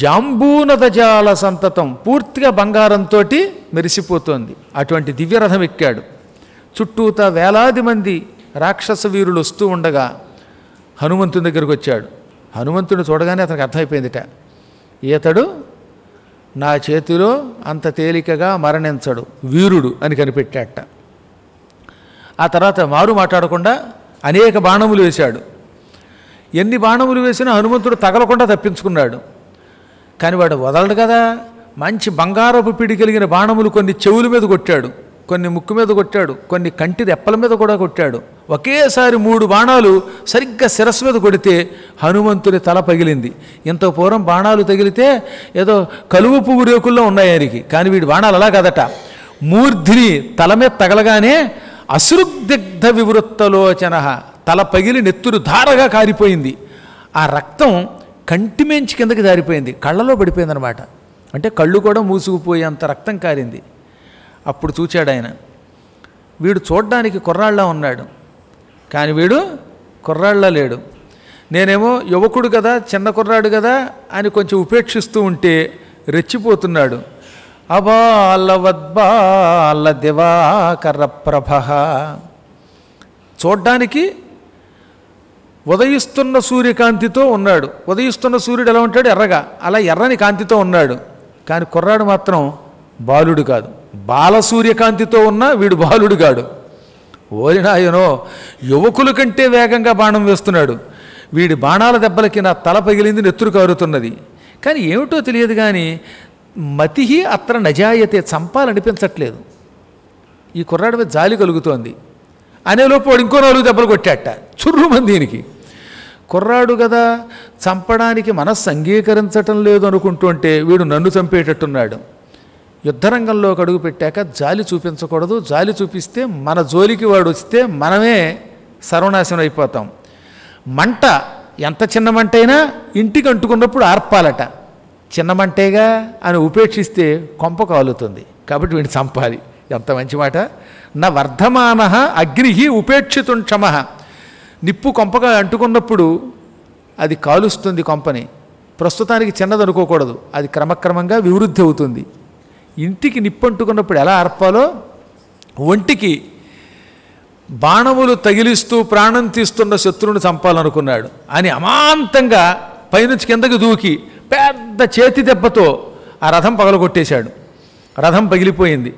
జాంబూనదజాల సంతతం, పూర్తిగా బంగారంతో మెరిసిపోతోంది. అటువంటి దివ్యరథం ఎక్కాడు. చుట్టూతా వేలాది మంది రాక్షస వీరులు వస్తూ ఉండగా హనుమంతుని దగ్గరకు వచ్చాడు. హనుమంతుడు చూడగానే అతనికి అర్థమైపోయిందిట, ఈతడు నా చేతిలో అంత తేలికగా మరణించడు, వీరుడు అని కనిపెట్టాట. ఆ తర్వాత మారు మాట్లాడకుండా అనేక బాణములు వేశాడు. ఎన్ని బాణములు వేసినా హనుమంతుడు తగలకుండా తప్పించుకున్నాడు. కానీ వాడు వదలడు కదా, మంచి బంగారపు పిడి కలిగిన బాణములు కొన్ని చెవుల మీద కొట్టాడు, కొన్ని ముక్కు మీద కొట్టాడు, కొన్ని కంటి రెప్పల మీద కూడా కొట్టాడు. ఒకేసారి 3 బాణాలు సరిగ్గా శిరస్సు మీద కొడితే హనుమంతుని తల పగిలింది. ఇంత పూర్వం బాణాలు తగిలితే ఏదో కలువ పువ్వు రేకుల్లో ఉన్నాయి ఆయనకి, కానీ వీడి బాణాలు అలా కాదట. మూర్ధిని తల మీద తగలగానే అశ్రుగ్ధ వివృత్తలోచన, తల పగిలి నెత్తురు ధారగా కారిపోయింది. ఆ రక్తం కంటిమెంచి కిందకి జారిపోయింది, కళ్ళలో పడిపోయిందనమాట. అంటే కళ్ళు కూడా మూసుకుపోయేంత రక్తం కారింది. అప్పుడు చూచాడు ఆయన, వీడు చూడ్డానికి కుర్రాళ్ళ ఉన్నాడు, కానీ వీడు కుర్రాళ్ళ లేడు. నేనేమో యువకుడు కదా, చిన్న కుర్రాడు కదా అని కొంచెం ఉపేక్షిస్తూ ఉంటే రెచ్చిపోతున్నాడు. అబాలవద్బాల దివాకర ప్రభ, చూడ్డానికి ఉదయిస్తున్న సూర్యకాంతితో ఉన్నాడు. ఉదయిస్తున్న సూర్యుడు ఎలా ఉంటాడు? ఎర్రగా, అలా ఎర్రని కాంతితో ఉన్నాడు. కానీ కుర్రాడు మాత్రం బాలుడు కాదు, బాల సూర్యకాంతితో ఉన్న వీడు బాలుడు కాడు. ఓరినాయనో, యువకుల కంటే వేగంగా బాణం వేస్తున్నాడు. వీడి బాణాల దెబ్బలకి నా తల పగిలింది, నెత్తురు కారుతున్నది. కానీ ఏమిటో తెలియదు, కానీ మతిహి అత్ర నజాయతే, చంపాలనిపించట్లేదు. ఈ కుర్రాడి మీద జాలి కలుగుతోంది. అనేలోపు వాడు ఇంకో 4 దెబ్బలు కొట్టాట, చుర్రుమంది దీనికి. కుర్రాడు కదా, చంపడానికి మనస్సు అంగీకరించటం లేదు అనుకుంటుంటే వీడు నన్ను చంపేటట్టున్నాడు. యుద్ధరంగంలోకి అడుగు పెట్టాక జాలి చూపించకూడదు. జాలి చూపిస్తే మన జోలికి వాడు వస్తే మనమే సర్వనాశనం అయిపోతాం. మంట ఎంత చిన్న మంట అయినా ఇంటికి అంటుకున్నప్పుడు ఆర్పాలట. చిన్న మంటేగా అని ఉపేక్షిస్తే కొంప కాలుతుంది. కాబట్టి వీడిని చంపాలి. ఎంత మంచి మాట. నా వర్ధమాన అగ్ని ఉపేక్షితుం క్షమ. నిప్పు కొంపగా అంటుకున్నప్పుడు అది కాలుస్తుంది కొంపని. ప్రస్తుతానికి చిన్నది అనుకోకూడదు, అది క్రమక్రమంగా వివృద్ధి అవుతుంది. ఇంటికి నిప్పు అంటుకున్నప్పుడు ఎలా ఆర్పాలో ఒంటికి బాణములు తగిలిస్తూ ప్రాణం తీస్తున్న శత్రువుని చంపాలనుకున్నాడు అని అమాంతంగా పైనుంచి కిందకి దూకి పెద్ద చేతి దెబ్బతో ఆ రథం పగలగొట్టేశాడు. రథం పగిలిపోయింది,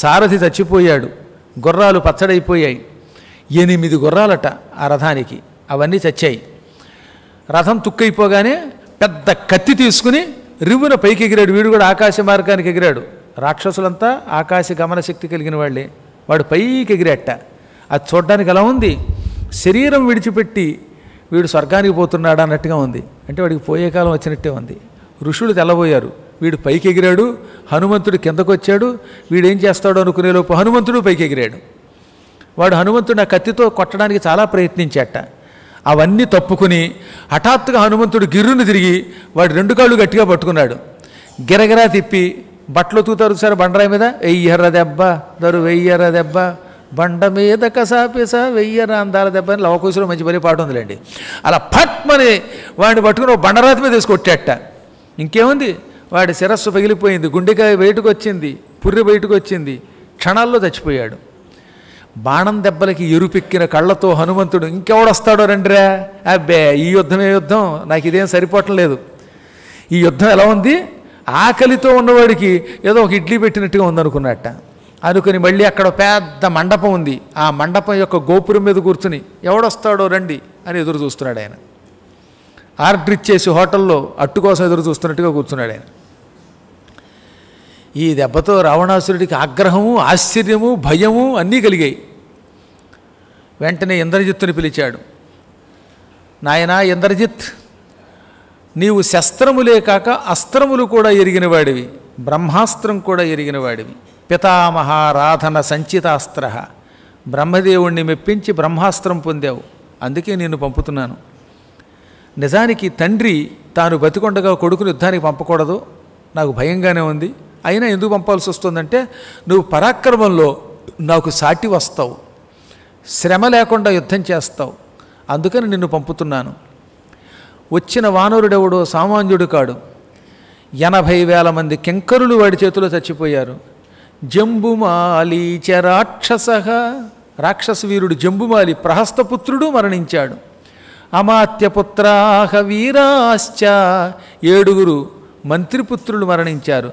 సారథి చచ్చిపోయాడు, గుర్రాలు పచ్చడైపోయాయి. 8 గుర్రాలట ఆ రథానికి, అవన్నీ చచ్చాయి. రథం తుక్కైపోగానే పెద్ద కత్తి తీసుకుని రివ్వున పైకి ఎగిరాడు. వీడు కూడా ఆకాశ మార్గానికి ఎగిరాడు. రాక్షసులంతా ఆకాశ గమన శక్తి కలిగిన వాళ్ళే. వాడు పైకి ఎగిరాట. అది చూడ్డానికి ఎలా ఉంది, శరీరం విడిచిపెట్టి వీడు స్వర్గానికి పోతున్నాడు అన్నట్టుగా ఉంది. అంటే వాడికి పోయే కాలం వచ్చినట్టే ఉంది. ఋషులు తెల్లబోయారు. వీడు పైకి ఎగిరాడు, హనుమంతుడు కిందకు వచ్చాడు. వీడేం చేస్తాడో అనుకునేలోపు హనుమంతుడు పైకి ఎగిరాడు. వాడు హనుమంతుడు ఆ కత్తితో కొట్టడానికి చాలా ప్రయత్నించాట. అవన్నీ తప్పుకుని హఠాత్తుగా హనుమంతుడు గిర్రును తిరిగి వాడు 2 కాళ్ళు గట్టిగా పట్టుకున్నాడు. గిరగిరా తిప్పి బట్టలు తూతారు సార్ బండరాయి మీద, వెయ్యర్ర దెబ్బ దరు వెయ్యర్ర దెబ్బ బండ మీద కసాపేస వెయ్యర అందాల దెబ్బ అని లవకుశలో మంచి పని పాట ఉందిలేండి. అలా పట్మని వాడిని పట్టుకుని ఒక బండరాతి మీద వేసి కొట్టాట. ఇంకేముంది, వాడి శిరస్సు పగిలిపోయింది, గుండెకాయ బయటకు వచ్చింది, పుర్రె బయటకు వచ్చింది, క్షణాల్లో చచ్చిపోయాడు. బాణం దెబ్బలకి ఎరుపెక్కిన కళ్ళతో హనుమంతుడు ఇంకెవడొస్తాడో రండిరా, అబ్బే ఈ యుద్ధమే యుద్ధం, నాకు ఇదేం సరిపోవటం లేదు, ఈ యుద్ధం ఎలా ఉంది, ఆకలితో ఉన్నవాడికి ఏదో ఒక ఇడ్లీ పెట్టినట్టుగా ఉందనుకున్నట్ట. అనుకుని మళ్ళీ అక్కడ పెద్ద మండపం ఉంది. ఆ మండపం యొక్క గోపురం మీద కూర్చుని ఎవడొస్తాడో రండి అని ఎదురు చూస్తున్నాడు ఆయన. ఆర్డర్ ఇచ్చేసి హోటల్లో అట్టు కోసం ఎదురు చూస్తున్నట్టుగా కూర్చున్నాడు ఆయన. ఈ దెబ్బతో రావణాసురుడికి ఆగ్రహము, ఆశ్చర్యము, భయము అన్నీ కలిగాయి. వెంటనే ఇంద్రజిత్తుని పిలిచాడు. నాయనా ఇంద్రజిత్, నీవు శస్త్రములే కాక అస్త్రములు కూడా ఎరిగిన వాడివి, బ్రహ్మాస్త్రం కూడా ఎరిగిన వాడివి. పితామహారాధన సంచితాస్త్ర, బ్రహ్మదేవుణ్ణి మెప్పించి బ్రహ్మాస్త్రం పొందావు, అందుకే నిన్ను పంపుతున్నాను. నిజానికి తండ్రి తాను బతికొండగా కొడుకుని యుద్ధానికి పంపకూడదు, నాకు భయంగానే ఉంది. అయినా ఎందుకు పంపాల్సి వస్తుందంటే, నువ్వు పరాక్రమంలో నాకు సాటి వస్తావు, శ్రమ లేకుండా యుద్ధం చేస్తావు, అందుకని నిన్ను పంపుతున్నాను. వచ్చిన వానరుడెవడో సామాన్యుడు కాడు. 80,000 మంది కింకరులు వాడి చేతిలో చచ్చిపోయారు. జంబుమాలీచ రాక్షస, రాక్షస వీరుడు జంబుమాలి ప్రహస్తపుత్రుడు మరణించాడు. అమాత్యపుత్రాహ వీరాశ్చ, 7 మంత్రిపుత్రులు మరణించారు.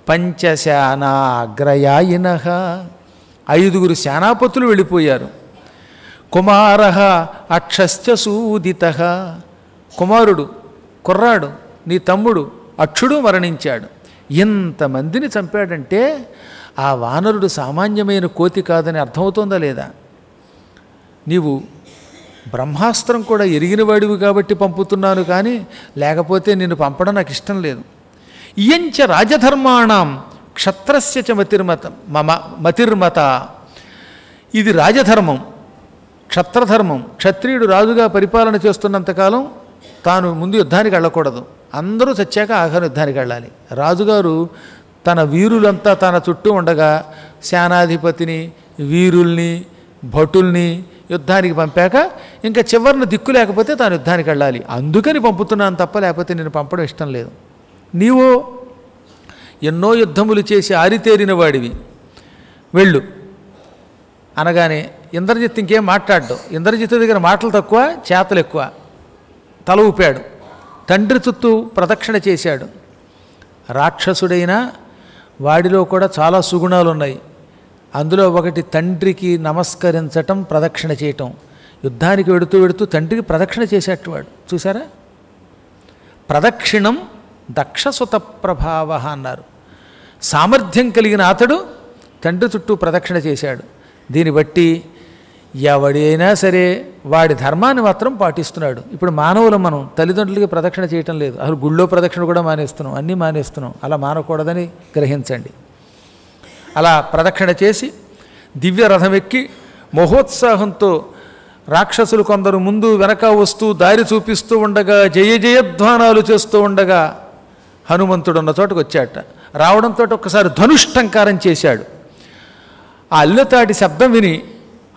పంచశానాగ్రయాయిన, 5 సేనాపతులు వెళ్ళిపోయారు. కుమార అక్షశ్చ సూదిత, కుమారుడు కుర్రాడు నీ తమ్ముడు అక్షుడు మరణించాడు. ఇంతమందిని చంపాడంటే ఆ వానరుడు సామాన్యమైన కోతి కాదని అర్థమవుతోందా లేదా? నీవు బ్రహ్మాస్త్రం కూడా ఎరిగిన వాడివి కాబట్టి పంపుతున్నాను, కానీ లేకపోతే నిన్ను పంపడం నాకు ఇష్టం లేదు. ఇయంచ రాజధర్మాణం క్షత్రస్య చ మతిర్మత. ఇది రాజధర్మం, క్షత్రధర్మం. క్షత్రియుడు రాజుగా పరిపాలన చేస్తున్నంతకాలం తాను ముందు యుద్ధానికి వెళ్ళకూడదు. అందరూ చచ్చాక ఆఖరి యుద్ధానికి వెళ్ళాలి. రాజుగారు తన వీరులంతా తన చుట్టూ ఉండగా సేనాధిపతిని, వీరుల్ని, భటుల్ని యుద్ధానికి పంపాక ఇంకా చివరిన దిక్కు లేకపోతే తాను యుద్ధానికి వెళ్ళాలి. అందుకని పంపుతున్నాను తప్ప లేకపోతే నేను పంపడం ఇష్టం లేదు. నీవు ఎన్నో యుద్ధములు చేసి ఆరితేరిన వాడివి, వెళ్ళు అనగానే ఇంద్రజిత్ ఇంకేం మాట్లాడ్డు. ఇంద్రజిత్ దగ్గర మాటలు తక్కువ, చేతలు ఎక్కువ. తల ఊపాడు, తండ్రి చుట్టూ ప్రదక్షిణ చేశాడు. రాక్షసుడైనా వాడిలో కూడా చాలా సుగుణాలు ఉన్నాయి. అందులో ఒకటి తండ్రికి నమస్కరించటం, ప్రదక్షిణ చేయటం. యుద్ధానికి వెడుతూ వెడుతూ తండ్రికి ప్రదక్షిణ చేసేటవాడు చూసారా. ప్రదక్షిణం దక్షసుత ప్రభావ అన్నారు. సామర్థ్యం కలిగిన అతడు తండ్రి చుట్టూ ప్రదక్షిణ చేశాడు. దీన్ని బట్టి ఎవడైనా సరే వాడి ధర్మాన్ని మాత్రం పాటిస్తున్నాడు. ఇప్పుడు మానవులు మనం తల్లిదండ్రులకి ప్రదక్షిణ చేయటం లేదు, అసలు గుళ్ళో ప్రదక్షిణ కూడా మానేస్తున్నాం, అన్నీ మానేస్తున్నాం. అలా మానకూడదని గ్రహించండి. అలా ప్రదక్షిణ చేసి దివ్య రథం ఎక్కి మహోత్సాహంతో రాక్షసులు కొందరు ముందు వెనక వస్తూ దారి చూపిస్తూ ఉండగా, జయ జయధ్వానాలు చేస్తూ ఉండగా హనుమంతుడు ఉన్న చోటకు వచ్చాట. రావడంతో ఒక్కసారి ధనుష్టంకారం చేశాడు. ఆ అల్లెతాటి శబ్దం విని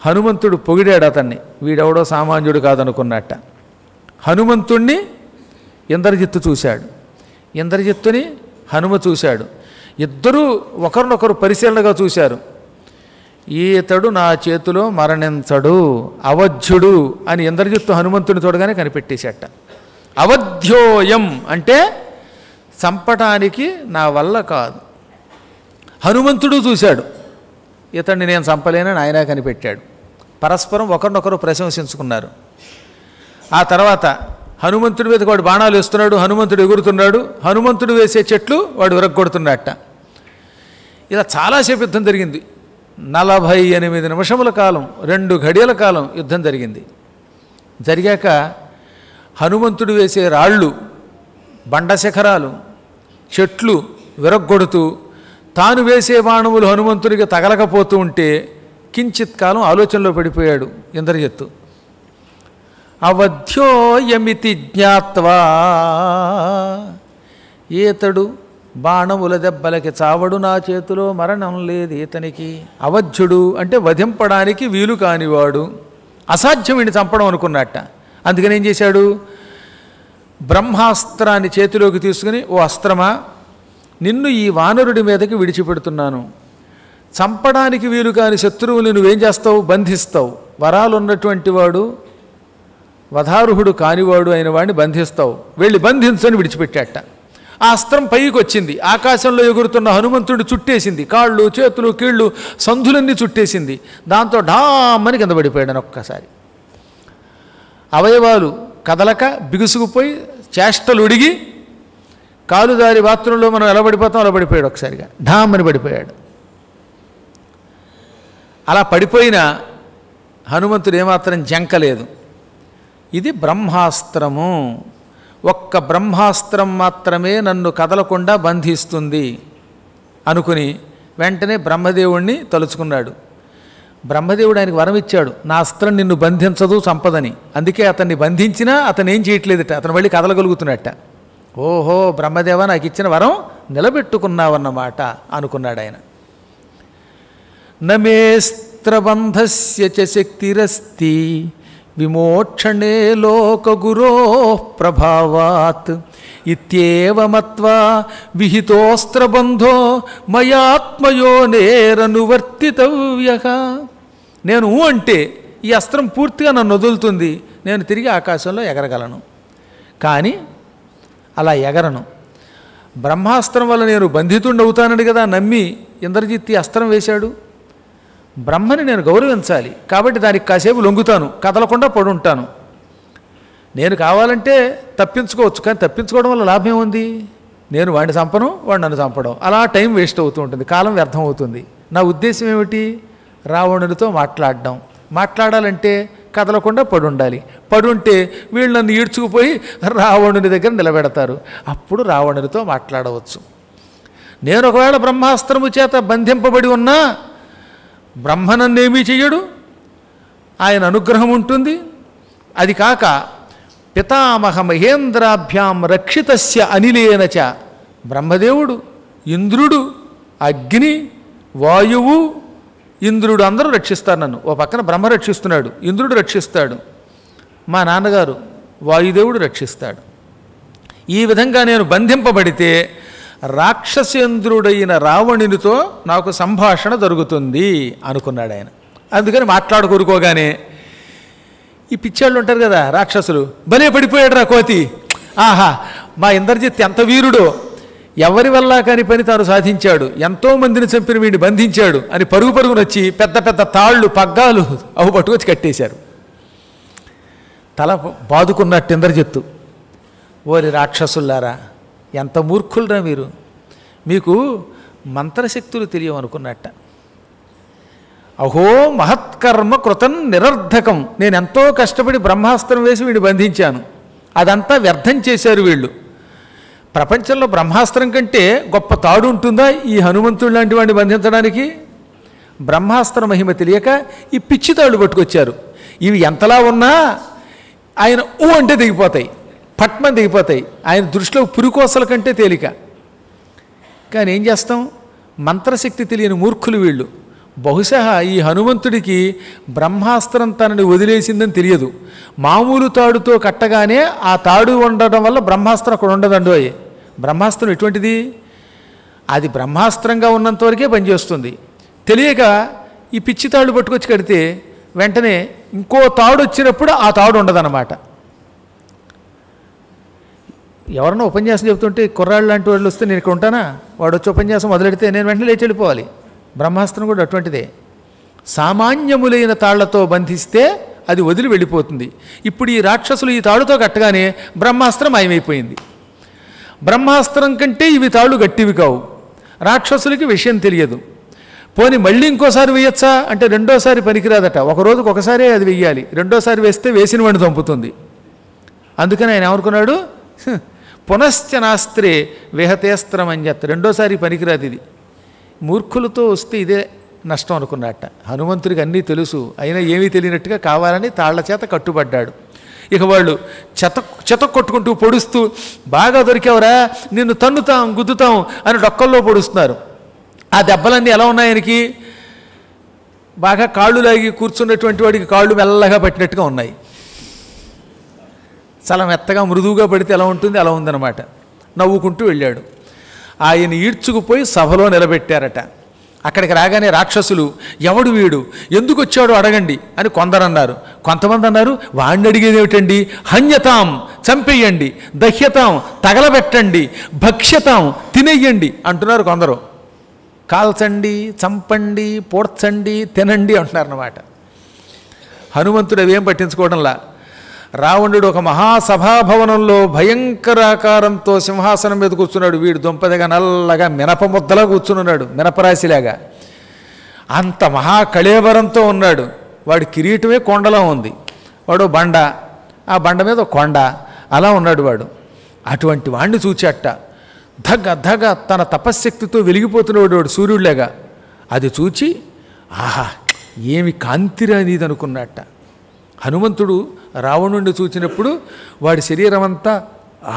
హనుమంతుడు పొగిడాడు అతన్ని. వీడెవడో సామాన్యుడు కాదనుకున్నట్ట. హనుమంతుణ్ణి ఇంద్రజిత్తు చూశాడు, ఇంద్రజిత్తుని హనుమ చూశాడు. ఇద్దరూ ఒకరినొకరు పరిశీలనగా చూశారు. ఈతడు నా చేతిలో మరణించడు, అవధ్యుడు అని ఇంద్రజిత్తు హనుమంతుని చూడగానే కనిపెట్టేశాట. అవధ్యోయం అంటే చంపటానికి నా వల్ల కాదు. హనుమంతుడు చూశాడు, ఇతన్ని నేను చంపలేనని ఆయన కనిపెట్టాడు. పరస్పరం ఒకరినొకరు ప్రశంసించుకున్నారు. ఆ తర్వాత హనుమంతుడి మీద వాడు బాణాలు వేస్తున్నాడు, హనుమంతుడు ఎగురుతున్నాడు. హనుమంతుడు వేసే చెట్లు వాడు విరగ్గొడుతున్నట్ట. ఇలా చాలాసేపు యుద్ధం జరిగింది. 48 నిమిషముల కాలం, 2 గడియల కాలం యుద్ధం జరిగింది. జరిగాక హనుమంతుడు వేసే రాళ్ళు, బండ శిఖరాలు, చెట్లు విరగ్గొడుతూ తాను వేసే బాణములు హనుమంతుడికి తగలకపోతూ ఉంటే కించిత్ కాలం ఆలోచనలో పడిపోయాడు ఇంద్రజిత్తు. అవధ్యోయమితి జ్ఞాత్వా, ఈతడు బాణముల దెబ్బలకి చావడు, నా చేతిలో మరణం లేదు ఈతనికి. అవధ్యుడు అంటే వధింపడానికి వీలు కానివాడు, అసాధ్యం వీడిని చంపడం అనుకున్నట్ట. అందుకని ఏం చేశాడు, బ్రహ్మాస్త్రాన్ని చేతిలోకి తీసుకుని, ఓ అస్త్రమా, నిన్ను ఈ వానరుడి మీదకి విడిచిపెడుతున్నాను. చంపడానికి వీలు కాని శత్రువులు నువ్వేం చేస్తావు, బంధిస్తావు. వరాలు ఉన్నటువంటి వాడు, వధారుహుడు కానివాడు అయిన వాడిని బంధిస్తావు, వెళ్ళి బంధించని విడిచిపెట్టాట. ఆ అస్త్రం పైకి వచ్చింది, ఆకాశంలో ఎగురుతున్న హనుమంతుడిని చుట్టేసింది. కాళ్ళు, చేతులు, కీళ్ళు, సంధులన్నీ చుట్టేసింది. దాంతో ఢామ్మని కింద పడిపోయాడు. ఒక్కసారి అవయవాలు కదలక బిగుసుకుపోయి చేష్టలు ఉడిగి కాలుదారి బాత్రూంలో మనం ఎలా పడిపోతాం అలా పడిపోయాడు. ఒకసారిగా ఢామ్మని పడిపోయాడు. అలా పడిపోయిన హనుమంతుడు ఏమాత్రం జంకలేదు. ఇది బ్రహ్మాస్త్రము, ఒక్క బ్రహ్మాస్త్రం మాత్రమే నన్ను కదలకుండా బంధిస్తుంది అనుకుని వెంటనే బ్రహ్మదేవుణ్ణి తలుచుకున్నాడు. బ్రహ్మదేవుడు ఆయనకు వరం ఇచ్చాడు, నా అస్త్రం నిన్ను బంధించదు, చంపదని. అందుకే అతన్ని బంధించినా అతను ఏం చేయట్లేదట, అతను వెళ్ళి కదలగలుగుతున్నట్ట. ఓహో, బ్రహ్మదేవ నాకు ఇచ్చిన వరం నిలబెట్టుకున్నావన్నమాట అనుకున్నాడు ఆయన. నమేస్త్రబంధస్య చ శక్తిరస్తి విమోక్షణే లోకగురో ప్రభావాత్ ఇత్యేవమత్వా విహితోస్త్రబంధో మయాత్మయోనేరనువర్తితవ్యః. నేను అంటే ఈ అస్త్రం పూర్తిగా నన్ను వదులుతుంది, నేను తిరిగి ఆకాశంలో ఎగరగలను. కానీ అలా ఎగరను. బ్రహ్మాస్త్రం వల్ల నేను బంధితుండవుతానని కదా నమ్మి ఇంద్రజిత్ అస్త్రం వేశాడు. బ్రహ్మని నేను గౌరవించాలి కాబట్టి దానికి కాసేపు లొంగుతాను, కదలకుండా పడుంటాను. నేను కావాలంటే తప్పించుకోవచ్చు, కానీ తప్పించుకోవడం వల్ల లాభం ఏముంది? నేను వాడిని చంపను, వాడు నన్ను చంపడం, అలా టైం వేస్ట్ అవుతూ ఉంటుంది, కాలం వ్యర్థం అవుతుంది. నా ఉద్దేశం ఏమిటి? రావణుడితో మాట్లాడడం, మాట్లాడాలంటే కదలకుండా పడుండాలి. పడుంటే వీళ్ళు నన్ను ఈడ్చుకుపోయి రావణుని దగ్గర నిలబెడతారు. అప్పుడు రావణునితో మాట్లాడవచ్చు. నేను ఒకవేళ బ్రహ్మాస్త్రము చేత బంధింపబడి ఉన్నా బ్రహ్మ నన్నేమీ చెయ్యడు, ఆయన అనుగ్రహం ఉంటుంది. అది కాక పితామహ మహేంద్రాభ్యాం రక్షితస్య అనిలేనచ, బ్రహ్మదేవుడు, ఇంద్రుడు, అగ్ని, వాయువు, ఇంద్రుడు అందరూ రక్షిస్తారు నన్ను. ఓ పక్కన బ్రహ్మ రక్షిస్తున్నాడు, ఇంద్రుడు రక్షిస్తాడు, మా నాన్నగారు వాయుదేవుడు రక్షిస్తాడు. ఈ విధంగా నేను బంధింపబడితే రాక్షసేంద్రుడైన రావణునితో నాకు సంభాషణ జరుగుతుంది అనుకున్నాడు ఆయన. అందుకని మాట్లాడుకోరుకోగానే ఈ పిచ్చాళ్ళు ఉంటారు కదా రాక్షసులు, భలే పడిపోయాడు రా కోతి, ఆహా మా ఇంద్రజిత్ ఎంత వీరుడో, ఎవరి వల్ల కాని పని తాను సాధించాడు, ఎంతోమందిని చంపిన వీడిని బంధించాడు అని పరుగు పరుగునొచ్చి పెద్ద పెద్ద తాళ్ళు పగ్గాలు అవి పట్టుకొచ్చి కట్టేశారు. తల బాదుకున్నట్టు ఇంద్రజిత్తు, ఓరి రాక్షసుల్లారా ఎంత మూర్ఖులరా మీరు, మీకు మంత్రశక్తులు తెలియవనుకున్నట్ట. అహో మహత్కర్మ కృతం నిరర్ధకం, నేను ఎంతో కష్టపడి బ్రహ్మాస్త్రం వేసి వీడిని బంధించాను, అదంతా వ్యర్థం చేశారు వీళ్ళు. ప్రపంచంలో బ్రహ్మాస్త్రం కంటే గొప్ప తాడు ఉంటుందా ఈ హనుమంతుడు లాంటి వాడిని బంధించడానికి? బ్రహ్మాస్త్ర మహిమ తెలియక ఈ పిచ్చి తాళ్ళు పట్టుకొచ్చారు. ఇవి ఎంతలా ఉన్నా ఆయన ఊ అంటే దిగిపోతాయి, పట్మని దిగిపోతాయి. ఆయన దృష్టిలో పురికోసల కంటే తేలిక. కానీ ఏం చేస్తాం, మంత్రశక్తి తెలియని మూర్ఖులు వీళ్ళు. బహుశా ఈ హనుమంతుడికి బ్రహ్మాస్త్రం తనని వదిలేసిందని తెలియదు. మామూలు తాడుతో కట్టగానే ఆ తాడు ఉండడం వల్ల బ్రహ్మాస్త్రం అక్కడ ఉండదండోయ్. బ్రహ్మాస్త్రం ఎటువంటిది, అది బ్రహ్మాస్త్రంగా ఉన్నంత వరకే పనిచేస్తుంది. తెలియక ఈ పిచ్చి తాడు పట్టుకొచ్చి కడితే వెంటనే ఇంకో తాడు వచ్చినప్పుడు ఆ తాడు ఉండదన్నమాట. ఎవరన్నా ఉపన్యాసం చెబుతుంటే కుర్రాళ్ళు లాంటి వాళ్ళు వస్తే నేను ఇక్కడ ఉంటానా, వాడు వచ్చి ఉపన్యాసం మొదలెడితే నేను వెంటనే లేచి వెళ్ళిపోవాలి. బ్రహ్మాస్త్రం కూడా అటువంటిదే. సామాన్యములైన తాళ్లతో బంధిస్తే అది వదిలి వెళ్ళిపోతుంది. ఇప్పుడు ఈ రాక్షసులు ఈ తాడుతో కట్టగానే బ్రహ్మాస్త్రం మాయమైపోయింది. బ్రహ్మాస్త్రం కంటే ఇవి తాళ్ళు గట్టివి కావు. రాక్షసులకి విషయం తెలియదు. పోనీ మళ్ళీ ఇంకోసారి వేయచ్చా అంటే రెండోసారి పనికిరాదట. ఒక రోజుకు ఒకసారే అది వెయ్యాలి, రెండోసారి వేస్తే వేసిన వాడిని చంపుతుంది. అందుకని ఆయన ఏమనుకున్నాడు, పునశ్చ నాస్త్రే విహతేస్త్రం అని చెప్తా, రెండోసారి పనికిరాదు ఇది. మూర్ఖులతో వస్తే ఇదే నష్టం అనుకున్నట్ట. హనుమంతుడికి అన్నీ తెలుసు, అయినా ఏమీ తెలియనట్టుగా కావాలని తాళ్ల చేత కట్టుబడ్డాడు. ఇక వాళ్ళు చెత కొట్టుకుంటూ పొడుస్తూ, బాగా దొరికావరా నిన్ను తన్నుతాం గుద్దుతాం అని డొక్కల్లో పొడుస్తున్నారు. ఆ దెబ్బలన్నీ ఎలా ఉన్నాయనికి, బాగా కాళ్ళు లాగి కూర్చున్నటువంటి వాడికి కాళ్ళు మెల్లగా పట్టినట్టుగా ఉన్నాయి. చాలా మెత్తగా మృదువుగా పడితే ఎలా ఉంటుంది అలా ఉందన్నమాట. నవ్వుకుంటూ వెళ్ళాడు. ఆయన ఈడ్చుకుపోయి సభలో నిలబెట్టారట. అక్కడికి రాగానే రాక్షసులు, ఎవడు వీడు, ఎందుకు వచ్చాడు అడగండి అని కొందరు అన్నారు. కొంతమంది అన్నారు, వాడిని అడిగేది ఏమిటండి, హన్యతాం చంపేయండి, దహ్యతాం తగలబెట్టండి, భక్ష్యతాం తినేయండి అంటున్నారు కొందరు. కాల్చండి, చంపండి, పోడ్చండి, తినండి అంటున్నారన్నమాట. హనుమంతుడు అవేం పట్టించుకోవడంలా. రావణుడు ఒక మహాసభాభవనంలో భయంకరాకారంతో సింహాసనం మీద కూర్చున్నాడు. వీడు దుంపదగా నల్లగా మినప ముద్దలా కూర్చున్నాడు, మినపరాశిలాగా. అంత మహాకళేబరంతో ఉన్నాడు. వాడి కిరీటమే కొండలా ఉంది. వాడు బండ, ఆ బండ మీద కొండ, అలా ఉన్నాడు వాడు. అటువంటి వాడిని చూచాట. ధగ ధగ తన తపశ్శక్తితో వెలిగిపోతున్నాడు వాడు సూర్యుడిలాగా. అది చూచి ఆహా ఏమి కాంతిరా నీది అనుకున్నట్ట. హనుమంతుడు రావణుడిని చూచినప్పుడు వాడి శరీరం అంతా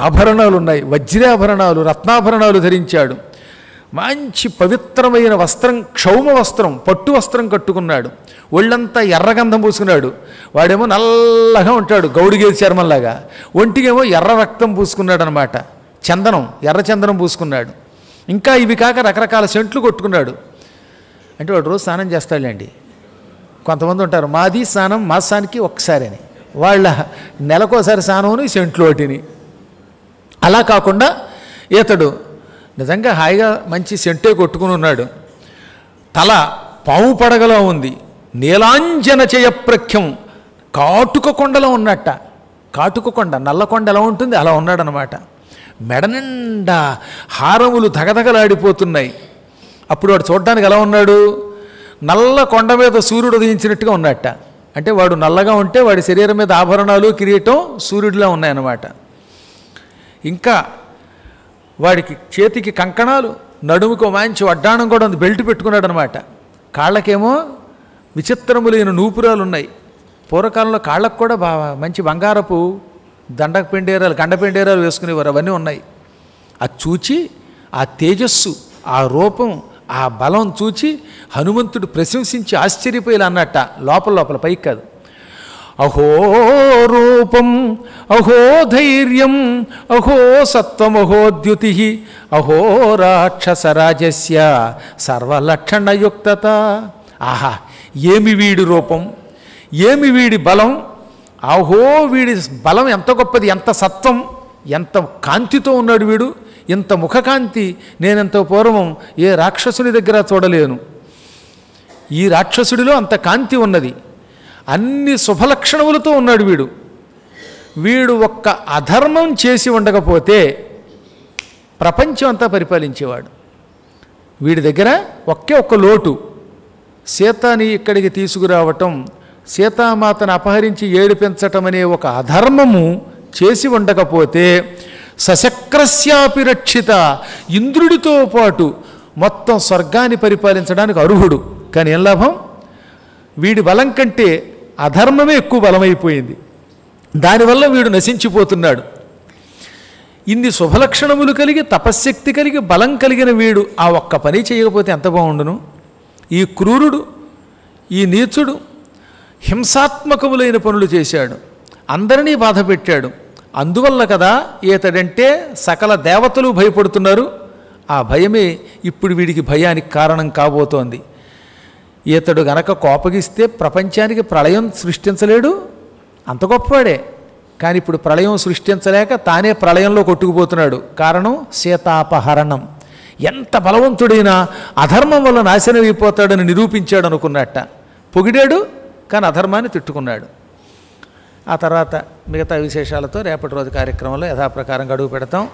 ఆభరణాలు ఉన్నాయి, వజ్రాభరణాలు, రత్నాభరణాలు ధరించాడు. మంచి పవిత్రమైన వస్త్రం, క్షౌమ వస్త్రం, పట్టు వస్త్రం కట్టుకున్నాడు. ఒళ్ళంతా ఎర్రగంధం పూసుకున్నాడు. వాడేమో నల్లగా ఉంటాడు, గౌడిగేది చర్మంలాగా. ఒంటికేమో ఎర్ర రక్తం పూసుకున్నాడు అనమాట, చందనం, ఎర్ర చందనం పూసుకున్నాడు. ఇంకా ఇవి కాక రకరకాల సెంట్లు కొట్టుకున్నాడు. అంటే వాడు రోజు స్నానం చేస్తాడులేండి. కొంతమంది ఉంటారు మాది స్నానం మాసానికి ఒక్కసారి అని, వాళ్ళ నెలకోసారి స్నానం సెంట్లు ఒకటిని. అలా కాకుండా ఇతడు నిజంగా హాయిగా మంచి సెంటే కొట్టుకుని ఉన్నాడు. తల పాము పడగలో ఉంది, నీలాంజన చేయప్రఖ్యం, కాటుక కొండలో ఉన్నట్ట. కాటుక కొండ, నల్లకొండ ఎలా ఉంటుంది అలా ఉన్నాడనమాట. మెడ నిండా హారములు ధగధగలాడిపోతున్నాయి. అప్పుడు వాడు చూడడానికి ఎలా ఉన్నాడు, నల్ల కొండ మీద సూర్యుడు ఉదయించినట్టుగా ఉన్నట్ట. అంటే వాడు నల్లగా ఉంటే వాడి శరీరం మీద ఆభరణాలు కిరీటం సూర్యుడిలా ఉన్నాయన్నమాట. ఇంకా వాడికి చేతికి కంకణాలు, నడుముకు మంచి వడ్డాణం కూడా ఉంది, బెల్ట్ పెట్టుకున్నాడు అనమాట. కాళ్ళకేమో విచిత్రములైన నూపురాలు ఉన్నాయి. పూర్వకాలంలో కాళ్ళకు కూడా మంచి బంగారపు గండపెండేరాలు వేసుకునేవారు, అవన్నీ ఉన్నాయి. అది చూచి ఆ తేజస్సు, ఆ రూపం, ఆ బలం చూచి హనుమంతుడు ప్రశంసించి ఆశ్చర్యపోయేలా అన్నట్ట, లోపల పైకి కాదు. అహో రూపం, అహో ధైర్యం, అహో సత్వమహో ద్యుతి, అహో రాక్షసరాజస్య సర్వలక్షణయుక్తత. ఆహా, ఏమి వీడి రూపం, ఏమి వీడి బలం, అహో వీడి బలం ఎంత గొప్పది, ఎంత సత్వం, ఎంత కాంతితో ఉన్నాడు వీడు, ఇంత ముఖకాంతి నేనెంత పూర్వం ఏ రాక్షసుని దగ్గర చూడలేను. ఈ రాక్షసుడిలో అంత కాంతి ఉన్నది, అన్ని శుభలక్షణములతో ఉన్నాడు వీడు. వీడు ఒక్క అధర్మం చేసి ఉండకపోతే ప్రపంచం అంతా పరిపాలించేవాడు. వీడి దగ్గర ఒక్క లోటు, సీతని ఇక్కడికి తీసుకురావటం, సీతామాతను అపహరించి ఏడిపించటం అనే ఒక అధర్మము చేసి ఉండకపోతే సశక్రస్యాపి రక్షిత, ఇంద్రుడితో పాటు మొత్తం స్వర్గాన్ని పరిపాలించడానికి అర్హుడు. కానీ ఏం లాభం, వీడి బలం కంటే అధర్మమే ఎక్కువ బలమైపోయింది, దానివల్ల వీడు నశించిపోతున్నాడు. ఇన్ని శుభలక్షణములు కలిగి, తపశ్శక్తి కలిగి, బలం కలిగిన వీడు ఆ ఒక్క పని చేయకపోతే ఎంత బాగుండును. ఈ క్రూరుడు, ఈ నీచుడు హింసాత్మకములైన పనులు చేశాడు, అందరినీ బాధ పెట్టాడు. అందువల్ల కదా ఈతడంటే సకల దేవతలు భయపడుతున్నారు. ఆ భయమే ఇప్పుడు వీడికి భయానికి కారణం కాబోతోంది. ఈతడు గనక కోపగిస్తే ప్రపంచానికి ప్రళయం సృష్టించలేడు, అంత గొప్పవాడే. కానీ ఇప్పుడు ప్రళయం సృష్టించలేక తానే ప్రళయంలో కొట్టుకుపోతున్నాడు. కారణం సీతాపహరణం. ఎంత బలవంతుడైనా అధర్మం వల్ల నాశనం అయిపోతాడని నిరూపించాడు అనుకున్నట్ట. పొగిడాడు కానీ అధర్మాన్ని తిట్టుకున్నాడు. ఆ తర్వాత మిగతా విశేషాలతో రేపటి రోజు కార్యక్రమంలో యథాప్రకారం గడువు పెడతాం.